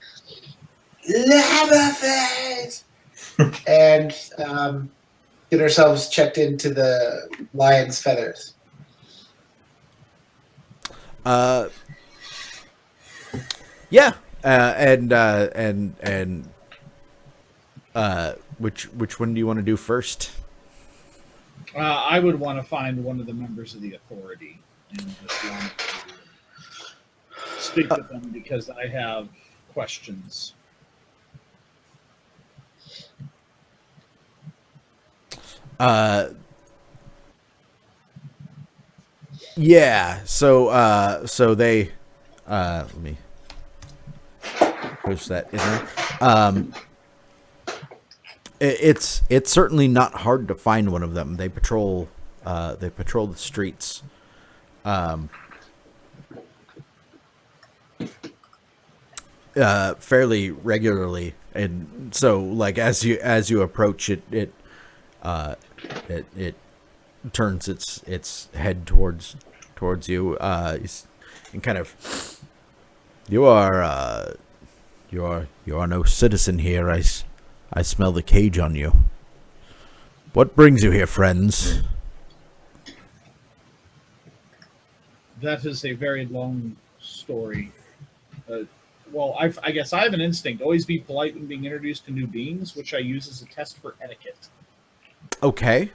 Lamassu. And get ourselves checked into the Lion's Feathers. Yeah, which one do you want to do first? I would want to find one of the members of the authority and just want to speak with them because I have questions. Yeah. So they let me push that in there. It's certainly not hard to find one of them. They patrol the streets. Fairly regularly, and so like as you approach it, it turns its head towards you, and kind of you are no citizen here. I smell the cage on you. What brings you here, friends? That is a very long story. Well, I guess I have an instinct. Always be polite when being introduced to new beings, which I use as a test for etiquette Okay.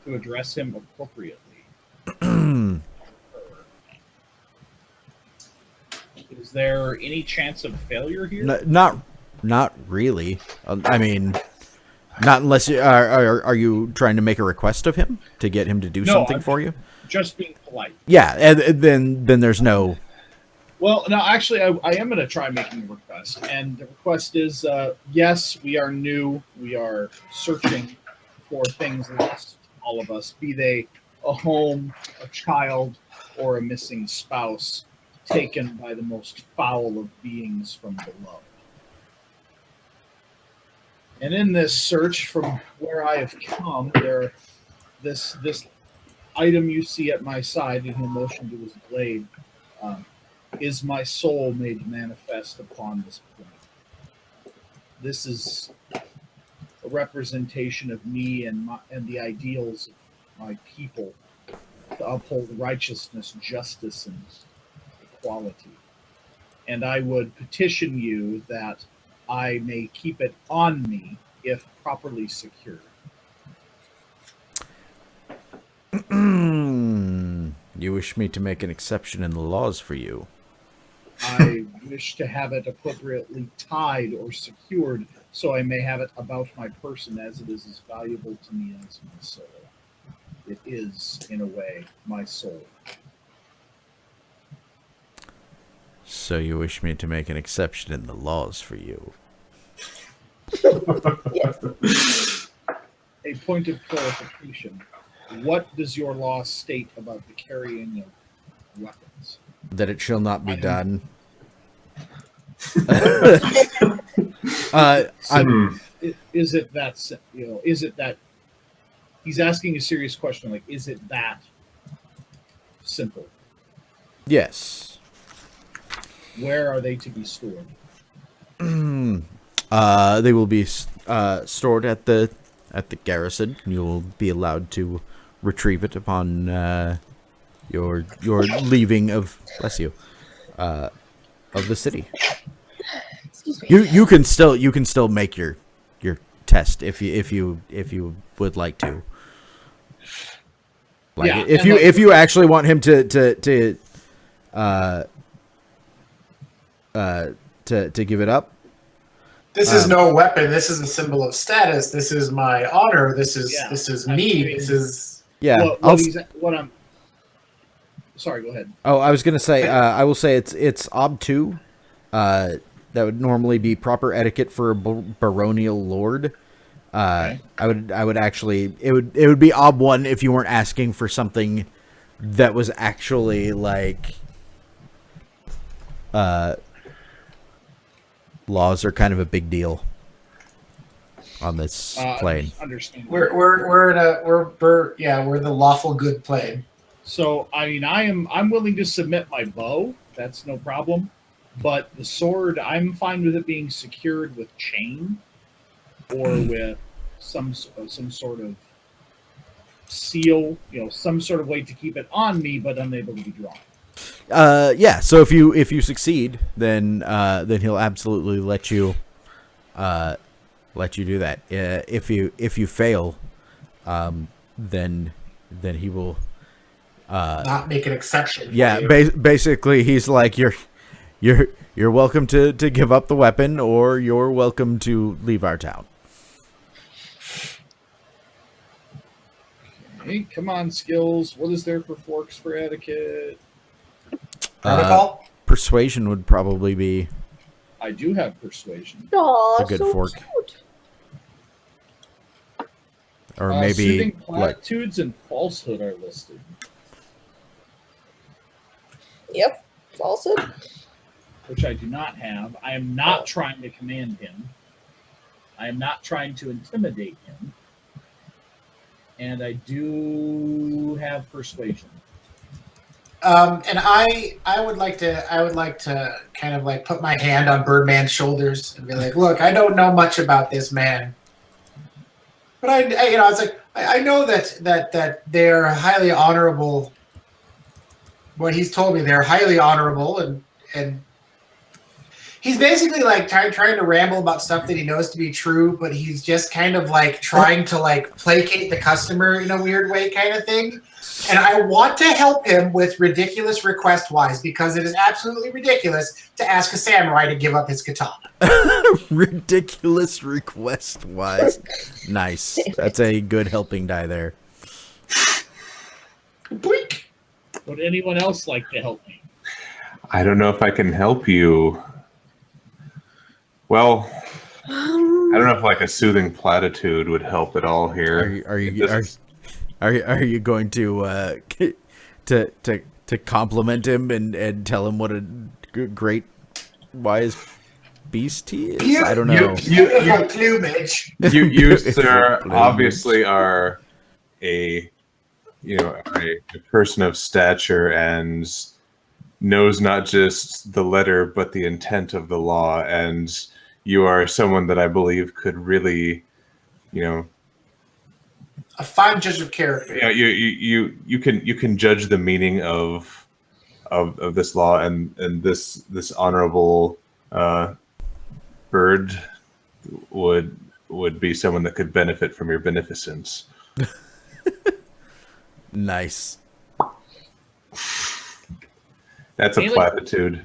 to address him appropriately. Is there any chance of failure here? Not really. I mean, not unless you are you trying to make a request of him to get him to do something for you? Just being polite. Yeah, and then there's no. Well, no, actually, I am going to try making a request. And the request is, yes, we are new. We are searching for things lost, all of us, be they a home, a child, or a missing spouse, taken by the most foul of beings from below. And in this search from where I have come, this item you see at my side, in motion to his blade, is my soul made manifest upon this plane. This is a representation of me and the ideals of my people to uphold righteousness, justice, and equality. And I would petition you that I may keep it on me if properly secured. You wish me to make an exception in the laws for you? I wish to have it appropriately tied or secured so I may have it about my person, as it is as valuable to me as my soul. It is, in a way, my soul. So you wish me to make an exception in the laws for you? Yes. A point of clarification. What does your law state about the carrying of weapons? That it shall not be done. Is it that, is it that he's asking a serious question, like, is it that simple? Yes. Where are they to be stored? They will be stored at the garrison. You will be allowed to retrieve it upon your leaving of of the city. Excuse me. You can still make your test if you would like to. Like Yeah, if you actually want him to give it up. This is no weapon. This is a symbol of status. This is my honor. This is me. This is Yeah. What I'm. Sorry, go ahead. Oh, I was gonna say. I will say it's obtuse. That would normally be proper etiquette for a baronial lord. Okay. I would actually. It would be ob one if you weren't asking for something that was actually like. Laws are kind of a big deal on this plane. Understand. we're the lawful good plane. So I mean, I'm willing to submit my bow. That's no problem. But the sword, I'm fine with it being secured with chain or with some sort of seal. Some sort of way to keep it on me, but unable to be drawn. Yeah. So if you succeed, then he'll absolutely let you do that. If you fail, then he will Not make an exception. For Yeah, you. basically he's like you're welcome to give up the weapon, or you're welcome to leave our town. Hey, come on, skills. What is there for forks for etiquette? Protocol. Persuasion would probably be I do have persuasion. Aw, a good so fork. cute. or maybe Soothing like platitudes and falsehood are listed. Yep. Falsehood. Which I do not have. I am not trying to command him. I am not trying to intimidate him. And I do have persuasion. And I would like to kind of like put my hand on Birdman's shoulders and be like, look, I don't know much about this man, but I it's like I know that they're highly honorable. What he's told me, they're highly honorable, and he's basically like trying to ramble about stuff that he knows to be true, but he's just kind of like trying to like placate the customer in a weird way, kind of thing. And I want to help him with ridiculous request wise, because it is absolutely ridiculous to ask a samurai to give up his katana. ridiculous request wise. Nice. That's a good helping die there. Boink. Would anyone else like to help me? I don't know if I can help you. Well, I don't know if like a soothing platitude would help at all here. Are you going to to compliment him and tell him what a great wise beast he is? I don't know. Beautiful plumage. You sir, Plumage. obviously are a person of stature and knows not just the letter but the intent of the law, and you are someone that I believe could really, A fine judge of character. you can judge the meaning of this law, and this honorable bird would be someone that could benefit from your beneficence. Nice. That's a Really? platitude.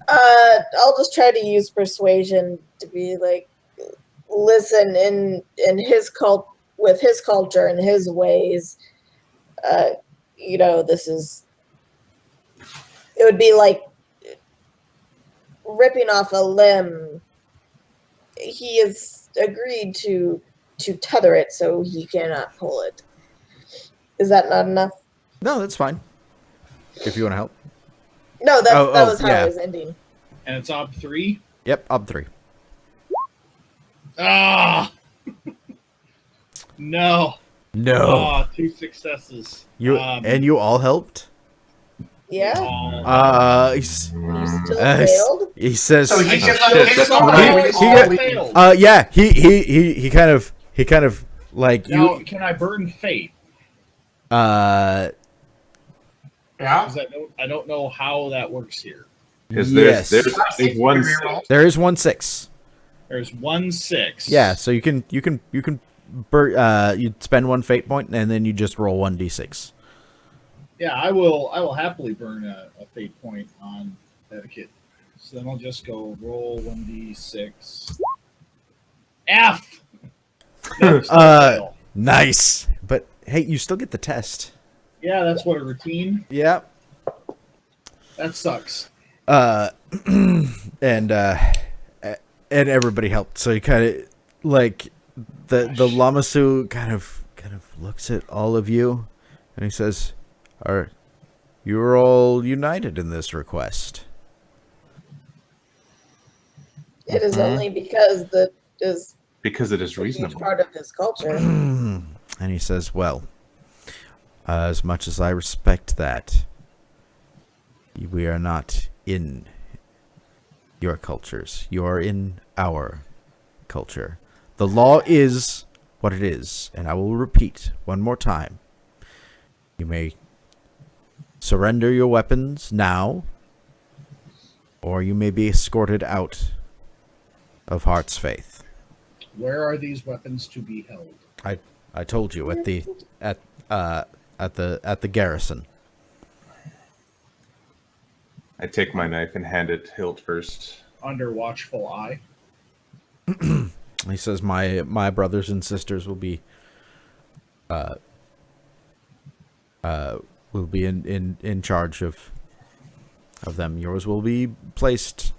I'll just try to use persuasion to be like, listen, in his with his culture and his ways, this is, it would be like ripping off a limb. He has agreed to tether it so he cannot pull it. Is that not enough? No, that's fine. If you want to help. No, that was how yeah. it was ending. And it's op 3. Yep, up 3. Ah! No. No. Oh, 2 successes. And you all helped? Yeah? Oh, You still uh, failed? He says So he I gets shit, his that's own right. way. He All failed. yeah, he kind of like now, can I burn fate? Yeah. Because I don't know how that works here. Because yes. there's one. There is 1/6. There's 1/6. Yeah, so you can you spend 1 fate point and then you just roll 1d6. Yeah, I will happily burn a fate point on etiquette. So then I'll just go roll 1d6. F. No, still fail. Nice. But hey, you still get the test. Yeah, that's what a routine. Yeah. That sucks. And everybody helped. So you kind of like the Lamasu kind of looks at all of you and he says, you're all united in this request. It is only because that is Because it is a huge reasonable. part of his culture. And he says, well, as much as I respect that, we are not in your cultures. You are in our culture. The law is what it is, and I will repeat one more time. You may surrender your weapons now, or you may be escorted out of Heart's Faith. Where are these weapons to be held? I told you at the garrison. I take my knife and hand it hilt first. Under watchful eye. He says, my brothers and sisters will be will be in charge of them. Yours will be placed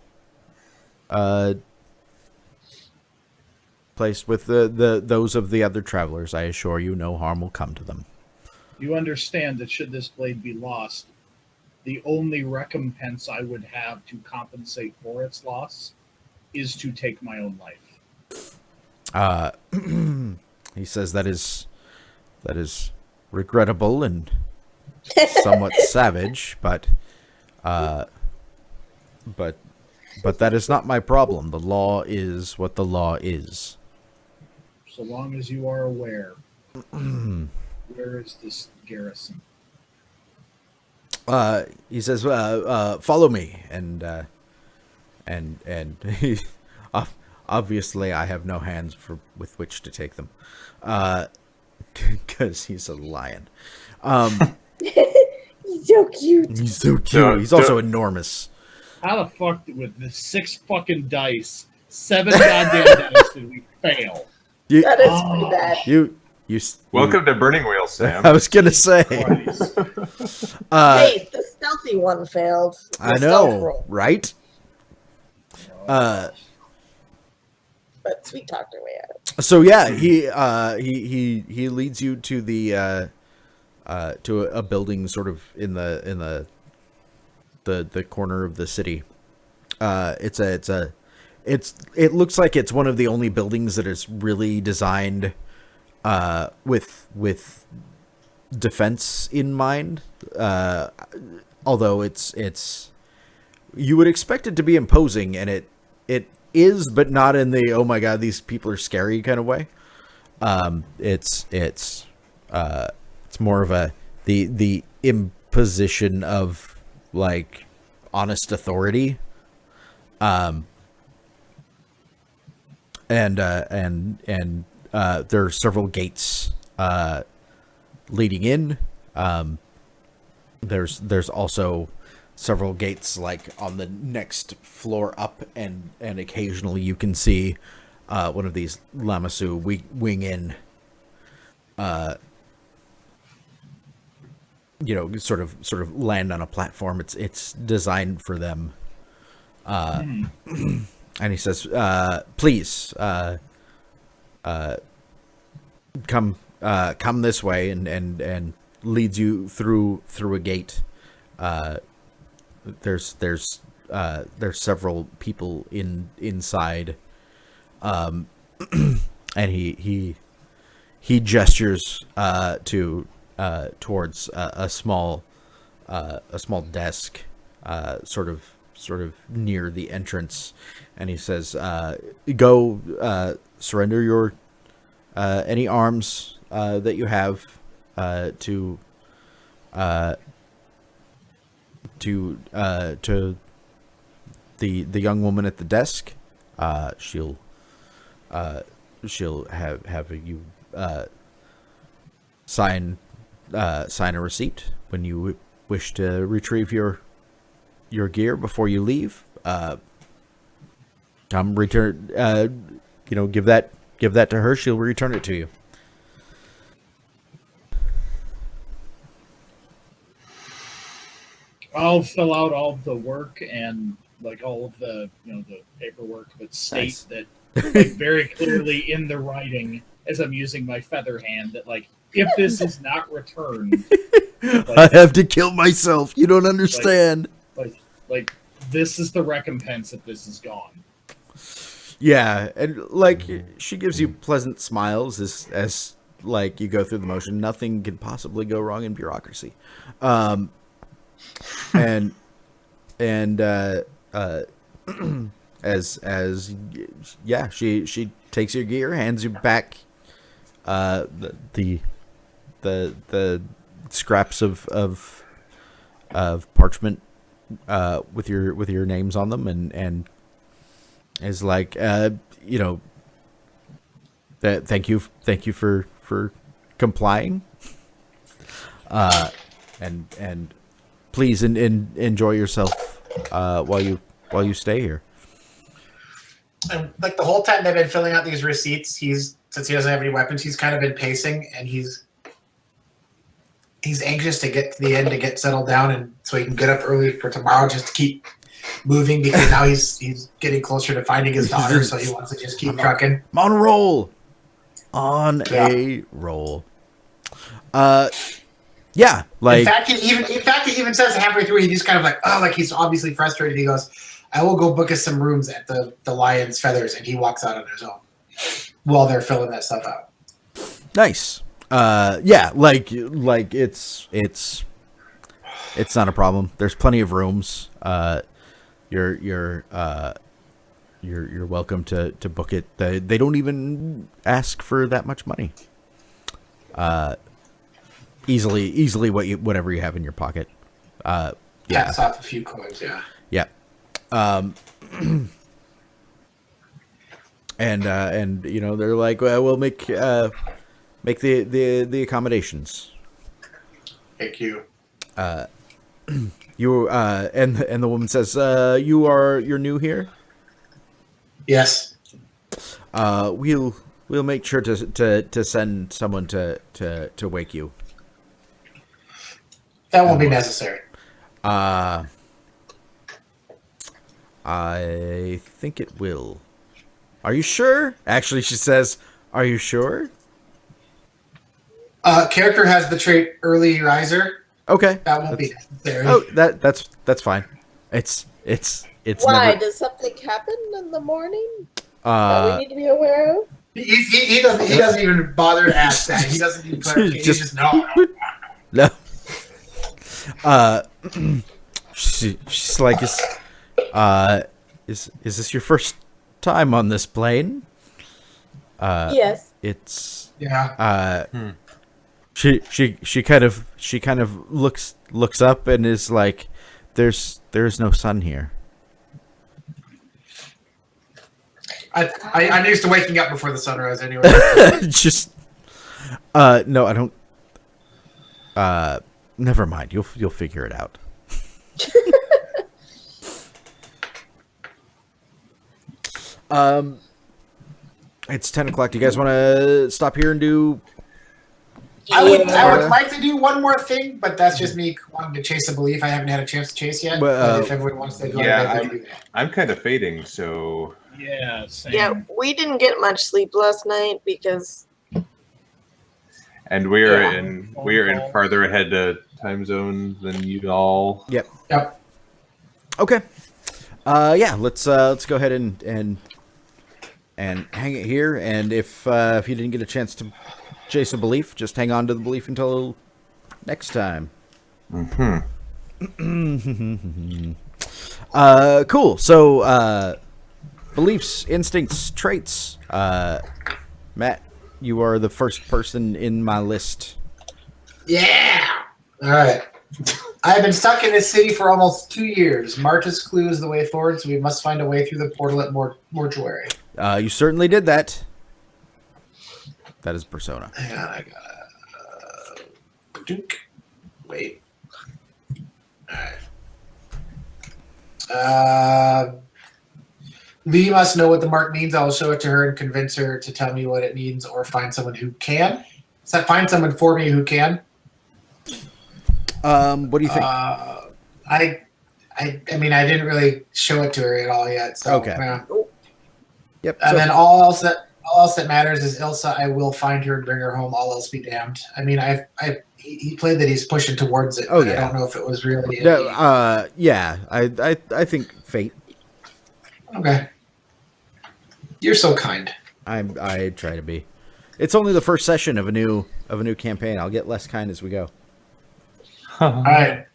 with the those of the other travelers. I assure you, no harm will come to them. You understand that should this blade be lost, the only recompense I would have to compensate for its loss is to take my own life. He says that is regrettable and somewhat savage, but that is not my problem. The law is what the law is. So long as you are aware, where is this garrison? He says, "Follow me," and he, obviously I have no hands with which to take them, because he's a lion. He's so cute. He's so cute. He's also enormous. How the fuck with the 6 fucking dice, 7 goddamn dice did we fail? That is pretty bad. You. Welcome to Burning Wheel, Sam. I was gonna say. Christ. Hey, the stealthy one failed. The I stealth know, roll. right? But sweet talked her way out. So yeah, he leads you to the to a building sort of in the corner of the city. It looks like it's one of the only buildings that is really designed with defense in mind. Although it's you would expect it to be imposing, and it is, but not in the oh my god, these people are scary kind of way. It's more of the imposition of like honest authority. And there are several gates leading in. There's also several gates like on the next floor up, and occasionally you can see one of these Lamassu wing in. Sort of land on a platform. It's designed for them. And he says, "Please, come this way," and leads you through a gate. There's several people inside, and he gestures towards a small desk, sort of near the entrance, and he says, "Go, surrender your any arms that you have to the young woman at the desk. She'll have you sign a receipt when you wish to retrieve your gear before you leave. Return. Give that to her. She'll return it to you." I'll fill out all of the work and like all of the the paperwork, but state Nice. that like very clearly in the writing as I'm using my feather hand that like if this is not returned, I have to kill myself. You don't understand. like this is the recompense if this is gone. Yeah, and like she gives you pleasant smiles as like you go through the motion. Nothing can possibly go wrong in bureaucracy. And she takes your gear, hands you back the scraps of parchment with your names on them, and is like that thank you for complying, and please enjoy yourself while you stay here. And like the whole time they've been filling out these receipts, since he doesn't have any weapons, he's kind of been pacing, and he's he's anxious to get to the end to get settled down, and so he can get up early for tomorrow just to keep moving because now he's getting closer to finding his daughter, so he wants to just keep trucking. I'm on a roll. On Yeah. a roll. Yeah, like In fact, he even says halfway through, he just kind of like, oh, like he's obviously frustrated. He goes, I will go book us some rooms at the Lion's Feathers, and he walks out on his own while they're filling that stuff out. nice. Yeah, like it's not a problem. There's plenty of rooms. You're welcome to book it. They don't even ask for that much money. Easily whatever you have in your pocket. Yeah. Taps off a few coins, yeah. Yeah. And you know, they're like, well, we'll make the accommodations. Thank you. You and the woman says, you're new here? Yes. We'll make sure to send someone to wake you. That won't be necessary. I think it will. Are you sure? Actually, she says, are you sure? Character has the trait early riser. Okay. That won't be necessary. Oh, that's fine. It's Why? never. Does something happen in the morning that we need to be aware of? He doesn't even bother to ask that. He doesn't even he just no. No. She's like, is this your first time on this plane? Yes. It's Yeah. she kind of looks up and is like, there's no sun here. I'm used to waking up before the sunrise anyway. Just no, I don't. Never mind. You'll figure it out. It's 10 o'clock. Do you guys want to stop here and do? I would like to do one more thing, but that's just me wanting to chase a belief I haven't had a chance to chase yet. Well, But if everyone wants to go yeah, to bed, we can do that. I'm kind of fading, so Yeah, same. Yeah, we didn't get much sleep last night because and we're Yeah. in farther ahead time zone than you all. Yep. Yep. Okay. Yeah. Let's go ahead and hang it here. And if you didn't get a chance to chase a belief, just hang on to the belief until next time. Cool. So, beliefs, instincts, traits. Matt, you are the first person in my list. Yeah. All right. I have been stuck in this city for almost 2 years. Marta's clue is the way forward, so we must find a way through the portal at mortuary. You certainly did that. That is Persona. Hang on, I got Duke. Wait. Alright. Lee must know what the mark means. I will show it to her and convince her to tell me what it means or find someone who can. So find someone for me who can. What do you think? I mean, I didn't really show it to her at all yet. So, Okay. yeah. Yep. And so- then all else that matters is Ilsa. I will find her and bring her home. All else be damned. I mean, he played that he's pushing towards it. Oh, but yeah. I don't know if it was really. No, yeah. I think fate. Okay. You're so kind. I try to be. It's only the first session of a new campaign. I'll get less kind as we go. All right.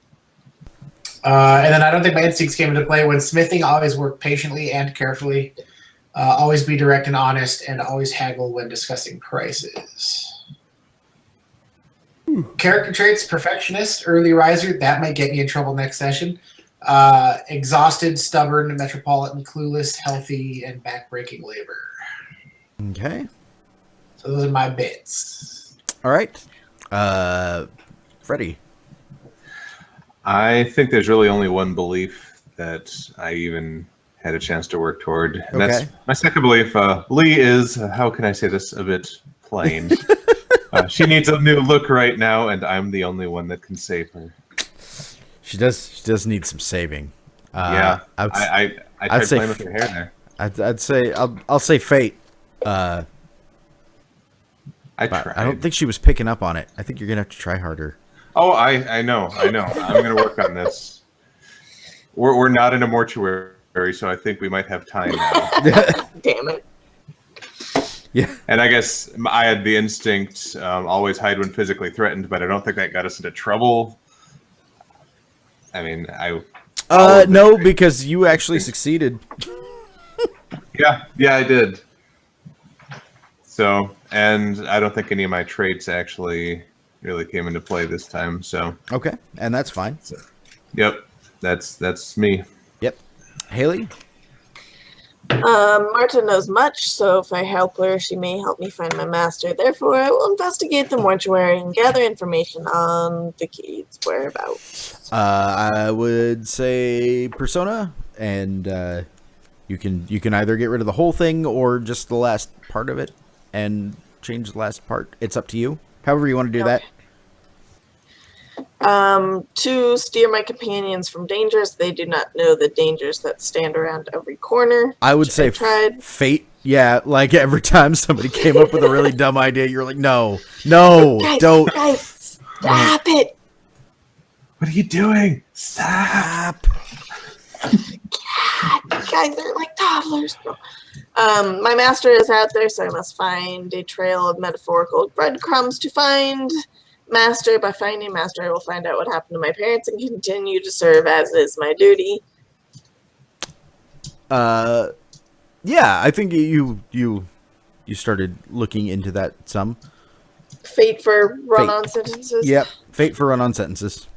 And then I don't think my instincts came into play. When smithing, always work patiently and carefully. Always be direct and honest, and always haggle when discussing prices. Character traits: perfectionist, early riser. That might get me in trouble next session. Exhausted, stubborn, metropolitan, clueless, healthy, and backbreaking labor. Okay. So those are my bits. All right. Freddie. I think there's really only one belief that I even had a chance to work toward. And Okay. that's my second belief. Lee is, how can I say this a bit plain? She needs a new look right now, and I'm the only one that can save her. She does need some saving. Yeah, I'd I tried say playing with her hair there. I'd say I'll say Fate. I But tried. I don't think she was picking up on it. I think you're gonna have to try harder. Oh, I know. I'm gonna work on this. We're not in a mortuary, so I think we might have time now. Damn it. Yeah. And I guess I had the instinct, always hide when physically threatened, but I don't think that got us into trouble. I mean, No, because you actually succeeded. yeah, I did. So, and I don't think any of my traits actually really came into play this time. So, Okay, and that's fine. yep, that's me. Yep. Haley? Marta knows much, so if I help her, she may help me find my master. Therefore, I will investigate the mortuary and gather information on the kid's whereabouts. I would say Persona, and you can either get rid of the whole thing or just the last part of it and change the last part. It's up to you. However you want to do that. To steer my companions from dangers, they do not know the dangers that stand around every corner. I would which say tried. Fate. Yeah, like every time somebody came up with a really dumb idea, you're like, no, don't. Guys, stop it! What are you doing? Stop! Guys, they're like toddlers. No. My master is out there, so I must find a trail of metaphorical breadcrumbs to find master. By finding master, I will find out what happened to my parents and continue to serve as is my duty. Yeah, I think you started looking into that some. Fate for run-on sentences. Yep, Fate for run-on sentences.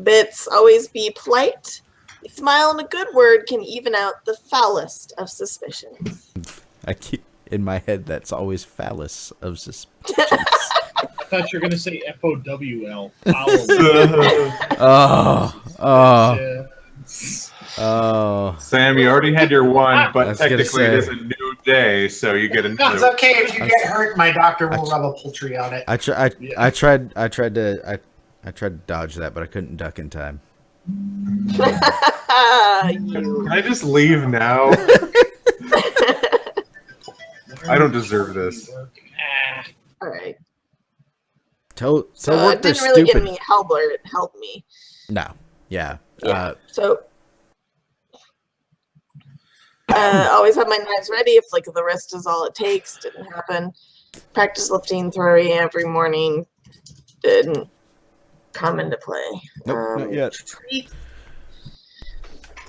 Bits, always be polite. A smile and a good word can even out the foulest of suspicions. I keep in my head that's always phallus of suspicions. I thought you were going to say FOWL. Oh. Sam, you already had your one, I but was gonna technically it say. is a new day, so you get No, it's another. okay if you get hurt. My doctor will rub a poultry on it. I tried to dodge that, but I couldn't duck in time. You. Can I just leave now? I don't deserve this. All right. Tell So work it they're didn't really stupid. give me Helblert. It helped me. No. Yeah. Yeah. So always have my knives ready if like the wrist is all it takes. Didn't happen. Practice lifting throwing every morning. Didn't come into play. Nope, not yet. Treat.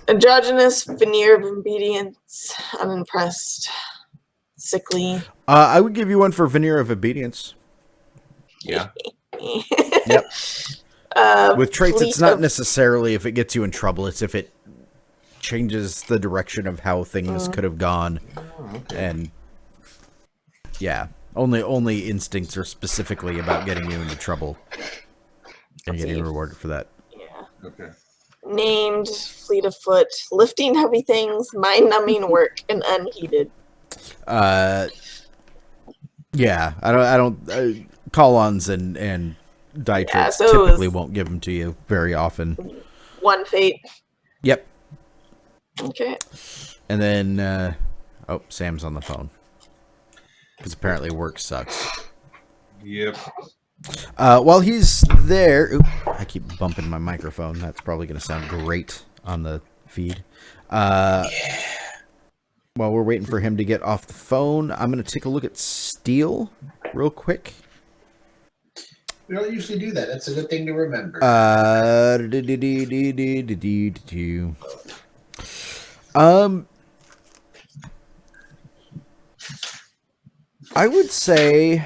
Androgynous veneer of obedience. Unimpressed. Sickly. I would give you one for veneer of obedience. Yeah. Yep. With traits, fleet it's not of- necessarily if it gets you in trouble. It's if it changes the direction of how things could have gone. And yeah, only instincts are specifically about getting you into trouble and getting rewarded for that. Yeah. Okay. Named, fleet of foot, lifting heavy things, mind-numbing work, and unheeded. Yeah, I don't call-ons and die traits so it typically was- won't give them to you very often. One fate. Yep. Okay. And then Sam's on the phone because apparently work sucks. Yep. While he's there, I keep bumping my microphone. That's probably going to sound great on the feed. While we're waiting for him to get off the phone, I'm going to take a look at Steel real quick. We don't usually do that. That's a good thing to remember. I would say,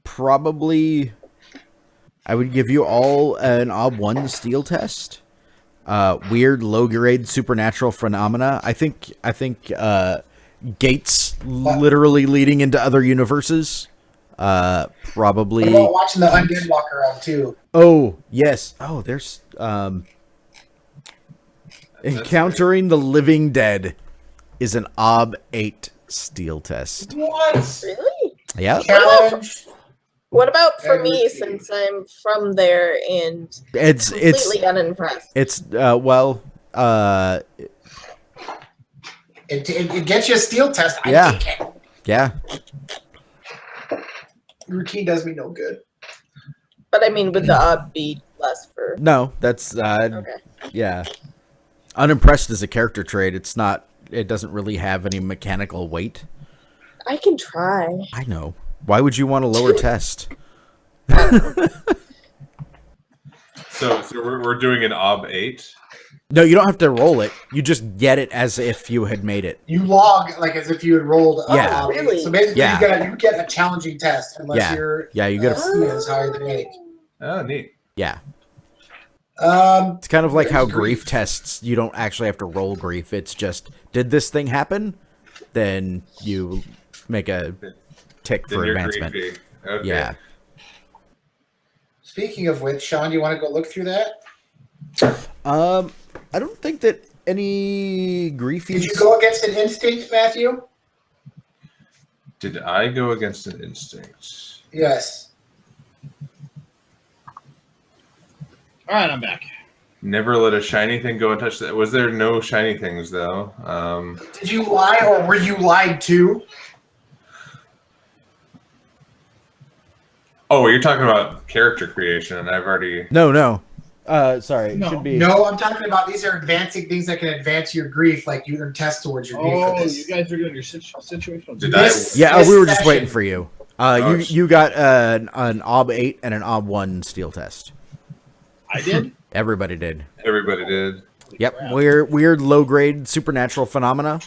probably, I would give you all an OB1 Steel test. Weird low-grade supernatural phenomena. I think gates literally leading into other universes. Probably. What about watching the Undead walk around too? Oh, yes. Oh, there's encountering the living dead. is an OB 8 steel test. What? Really? Yeah, Challenge. What about for me, Everything. since I'm from there and it's completely unimpressed? It gets you a steel test. I Yeah. take it. yeah. Routine does me no good. But I mean, would the odd be less for? No, that's Okay. yeah. Unimpressed is a character trait. It's not. It doesn't really have any mechanical weight. I can try. I know. Why would you want a lower test? So we're doing an OB 8. No, you don't have to roll it. You just get it as if you had made it. You log like as if you had rolled. Yeah. Really? So basically, Yeah. you get a challenging test unless Yeah. your Yeah, you get a is higher than 8. Oh, neat. Yeah. Um, It's kind of like how There's grief grief. tests, you don't actually have to roll grief. It's just, did this thing happen? Then you make a tick Then for you're advancement. creepy. Okay. Yeah. speaking of which, Sean, you want to go look through that? I don't think that any griefies. Did you go against an instinct, Matthew? Did I go against an instinct? Yes. All right, I'm back. Never let a shiny thing go and touch that. Was there no shiny things though? Did you lie or were you lied to? Oh, you're talking about character creation, and I've already. No. Sorry. It No. should be. No, I'm talking about these are advancing things that can advance your grief, like you can test towards your grief for Oh, this. you guys are doing your situational. Did This- Yeah, this we were just session- waiting for you. You got an OB 8 and an OB 1 steel test. I did. Everybody did. Everybody did. Yep. crap. Weird low grade supernatural phenomena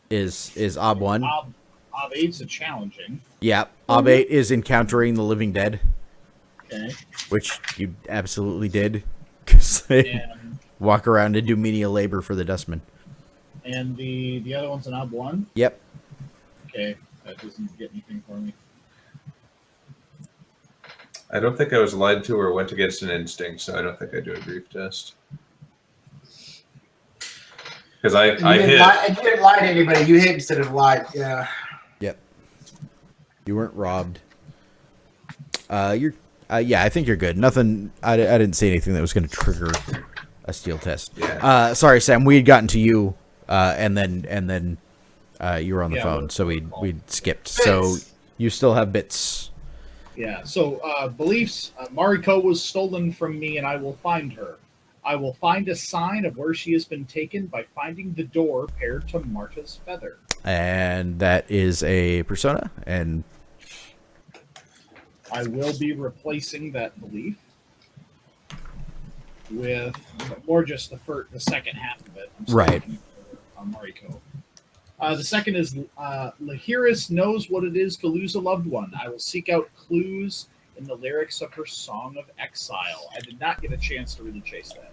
is OB 1. Ob 8's a challenging. Yep. OB 8 is encountering the living dead, Okay. which you absolutely did. Because they And walk around and do menial labor for the dustman. and the other one's an Ob 1. Yep. Okay, that doesn't get anything for me. I don't think I was lied to or went against an instinct, so I don't think I do a grief test. Because I And you, hit. you didn't lie to anybody. You hit instead of lied. Yeah. Yep. You weren't robbed. Yeah, I think you're good. Nothing. I didn't see anything that was going to trigger a steel test. Yeah. Sorry, Sam. We had gotten to you, and then you were on the Yeah, phone, we're- so we'd skipped. So Bits. you still have bits. Yeah. So beliefs. Mariko was stolen from me, and I will find her. I will find a sign of where she has been taken by finding the door paired to Marta's feather. And that is a persona. And I will be replacing that belief with more just the second half of it. I'm still Right. looking for, Mariko. The second is Lahiris knows what it is to lose a loved one. I will seek out clues in the lyrics of her Song of Exile. I did not get a chance to really chase that.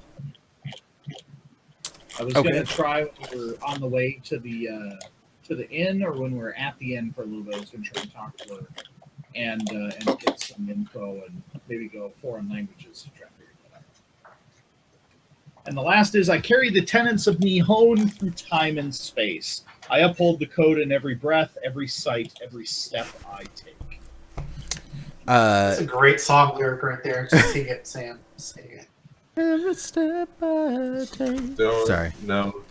I was Okay. going to try when we were on the way to the inn, or when we were at the inn for a little bit. I was going to try and talk to her and get some info and maybe go foreign languages to try and figure that out. And the last is I carry the tenets of Nihon through time and space. I uphold the code in every breath, every sight, every step I take. That's a great song lyric right there. Just sing it, Sam. Sing it. every step I take. Don't, Sorry. No.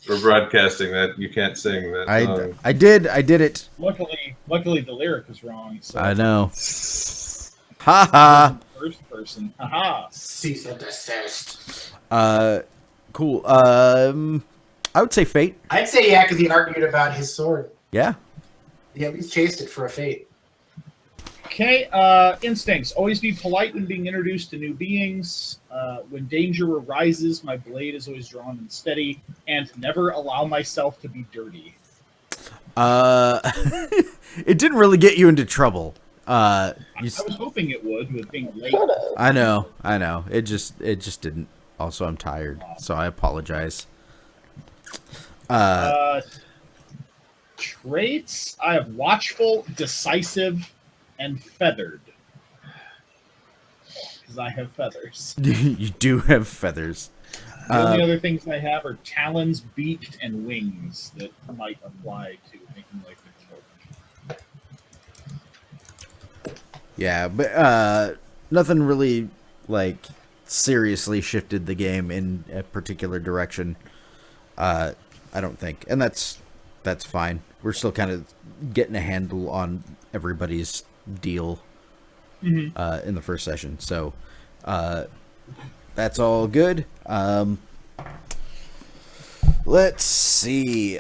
We're broadcasting that. You can't sing that song. I did it. Luckily the lyric is wrong. So I know. Ha ha. First person. Haha. Cease and desist. Cool. I would say fate. I'd say yeah, because he argued about his sword. Yeah. He at least chased it for a fate. Okay, instincts. Always be polite when being introduced to new beings. When danger arises, my blade is always drawn and steady, and never allow myself to be dirty. It didn't really get you into trouble. I was hoping it would with being late. Could've. I know. It just didn't. Also, I'm tired, so I apologize. Traits. I have watchful, decisive, and feathered. Because I have feathers. You do have feathers. The only other things I have are talons, beaked, and wings that might apply to making life difficult. Yeah, but nothing really like seriously shifted the game in a particular direction. I don't think, and that's fine. We're still kind of getting a handle on everybody's deal in the first session, so that's all good. Let's see.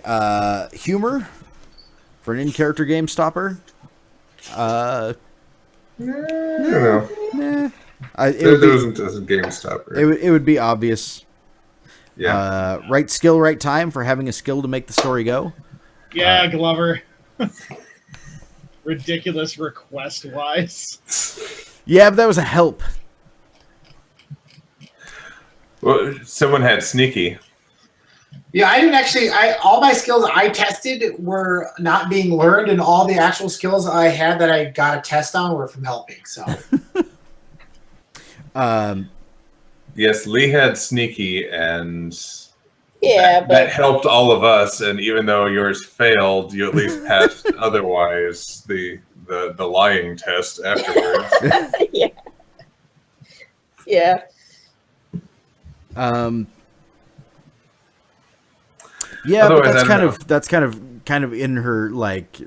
Humor for an in-character game stopper. I don't know. Nah. It There would be, wasn't a game stopper. it would be obvious. Yeah. Right skill, right time for having a skill to make the story go. Yeah, Glover. Ridiculous request-wise. Yeah, but that was a help. Well, someone had sneaky. Yeah, I didn't actually. All my skills I tested were not being learned, and all the actual skills I had that I got a test on were from helping. So Yes, Lee had sneaky, and Yeah, that but helped all of us. And even though yours failed, you at least passed. Otherwise, the lying test afterwards. yeah. Yeah. Yeah, but Otherwise, that's kind of in her, like,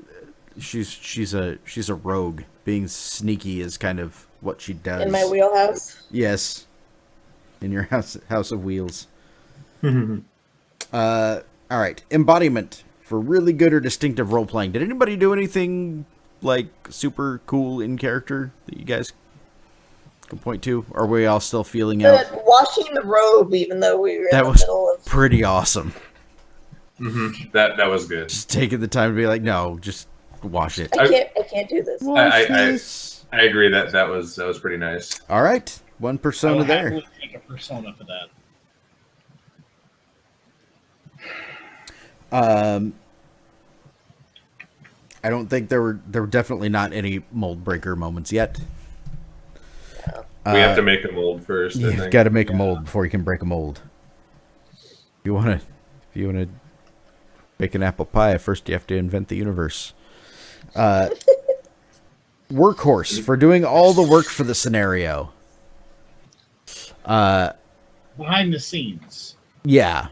she's a rogue. Being sneaky is kind of what she does. In my wheelhouse. Yes. In your house of wheels. All right. Embodiment for really good or distinctive role playing. Did anybody do anything like super cool in character that you guys can point to? Or are we all still feeling out? But washing the robe, even though we were That in the was middle of. pretty awesome. That was good. Just taking the time to be like, no, just wash it. I can't do this. Wash I- this. I agree that was pretty nice. All right. One persona I will there. happily take a persona for that. I don't think there were definitely not any mold breaker moments yet. We have to make a mold first. I You've think. got to make a mold before you can break a mold. If you want to bake an apple pie, first you have to invent the universe. Workhorse for doing all the work for the scenario. Behind the scenes. Yeah.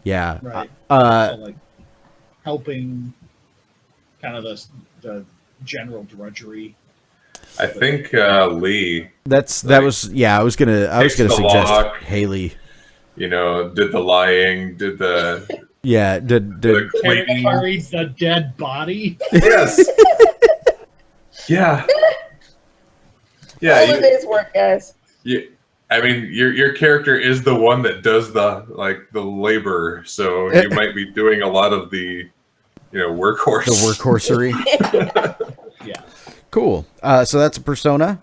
Right. Uh, So, like helping kind of the general drudgery. I think Lee, that was I was gonna Takes the suggest lock. Haley. did the lying, did the Yeah, did cleaning. Carried the dead body. Yes. Yeah. Yeah. All the day's work, guys. I mean, your character is the one that does the labor, so you might be doing a lot of the workhorse. the workhorsery. Yeah. Cool. So that's a persona.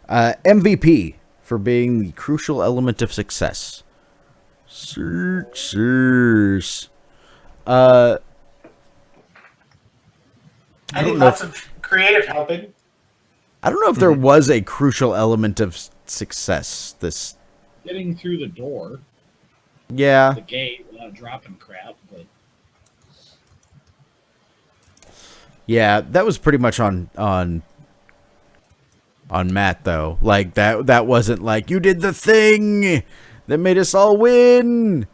MVP for being the crucial element of success. Success. I I don't think know lots of creative helping. I don't know if there was a crucial element of success. This, Getting through the door, yeah, the gate without dropping crap, but yeah, that was pretty much on Matt though. Like that wasn't like you did the thing that made us all win.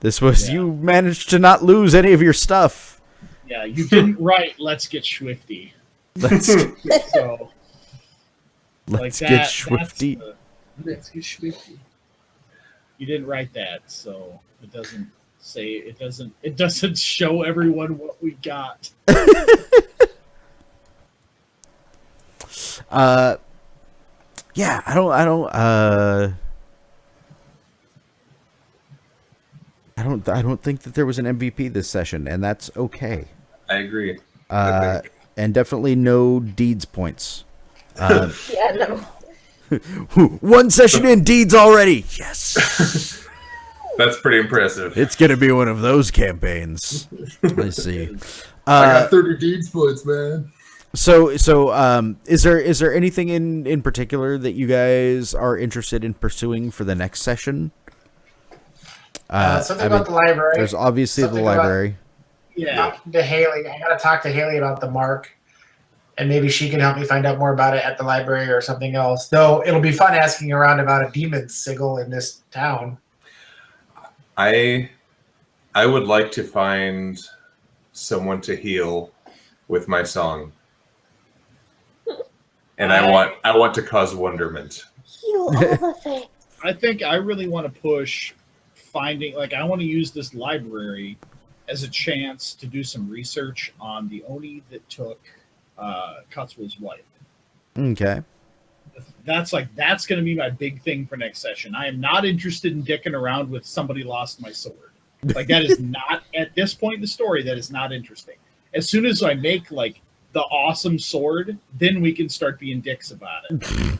This was you managed to not lose any of your stuff. yeah, you didn't write "Let's get swifty." Let's So let's like get that, swifty. Let's get swifty. You didn't write that, so it doesn't say it doesn't show everyone what we got. Yeah, I don't think that there was an MVP this session, and that's okay. I agree. And definitely no deeds points. Yeah, no. One session in deeds already. Yes. That's pretty impressive. It's going to be one of those campaigns. Let's see. I got 30 deeds points, man. So is there anything in particular that you guys are interested in pursuing for the next session? Something about the library. There's obviously Something the about- library. Yeah. Talking to Haley. I gotta talk to Haley about the mark, and maybe she can help me find out more about it at the library or something else. Though it'll be fun asking around about a demon sigil in this town. I would like to find someone to heal with my song. And I want to cause wonderment. Heal all the things. I think I really want to push finding, like, I want to use this library as a chance to do some research on the Oni that took Katsuo's wife. Okay. That's going to be my big thing for next session. I am not interested in dicking around with somebody lost my sword. Like, that is not, at this point in the story, that is not interesting. As soon as I make, like, the awesome sword, then we can start being dicks about it.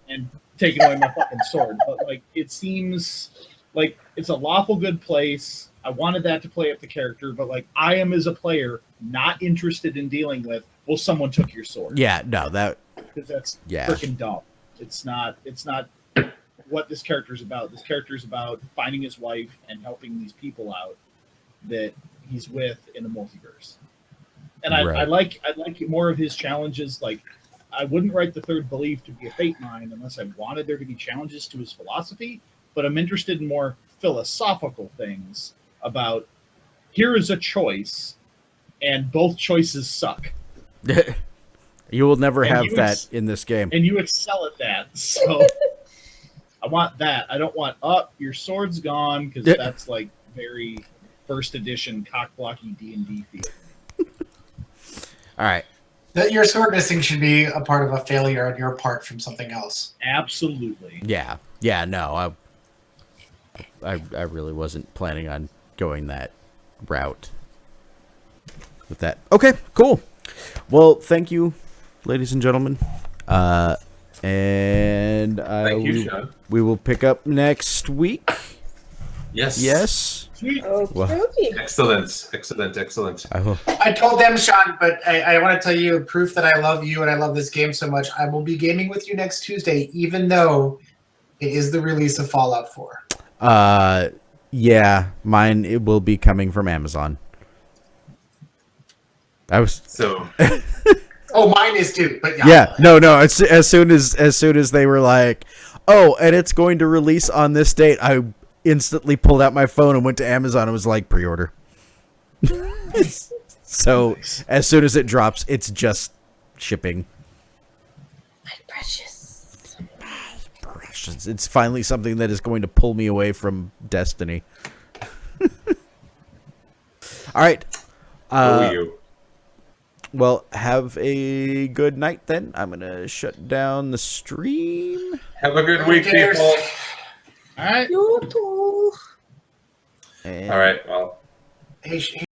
And taking away my fucking sword. But, like, it seems like it's a lawful good place. I wanted that to play up the character, but, like, I am, as a player, not interested in dealing with, well, someone took your sword. Yeah, no, that Because that's Yeah. freaking dumb. It's not what this character is about. This character is about finding his wife and helping these people out that he's with in the multiverse. And I Right. like more of his challenges. Like, I wouldn't write the third belief to be a fate mine unless I wanted there to be challenges to his philosophy, but I'm interested in more philosophical things about, here is a choice and both choices suck. you will never And have you that ex- in this game. And you excel at that. So I want that. I don't want, your sword's gone, because Yeah. that's like very first edition cock-blocky D&D feel. All right. That your sword missing should be a part of a failure on your part from something else. Absolutely. Yeah. Yeah, no. I really wasn't planning on going that route with that. Okay, cool. Well, thank you, ladies and gentlemen. And Thank you, Sean. we will pick up next week. Yes. Yes. Sweet. Okie Excellent. I will. I told them, Sean, but I want to tell you proof that I love you and I love this game so much. I will be gaming with you next Tuesday, even though it is the release of Fallout 4. Yeah, mine it will be coming from Amazon. So Oh, mine is too. But Yeah, no. As soon as they were like, oh, and it's going to release on this date, I instantly pulled out my phone and went to Amazon and was like, pre-order. So as soon as it drops, it's just shipping. My precious. Precious. It's finally something that is going to pull me away from Destiny. All right. who are you? Well, have a good night then. I'm going to shut down the stream. Have a good week, Cheers. people. All right. You too. And All right. Well. Hey,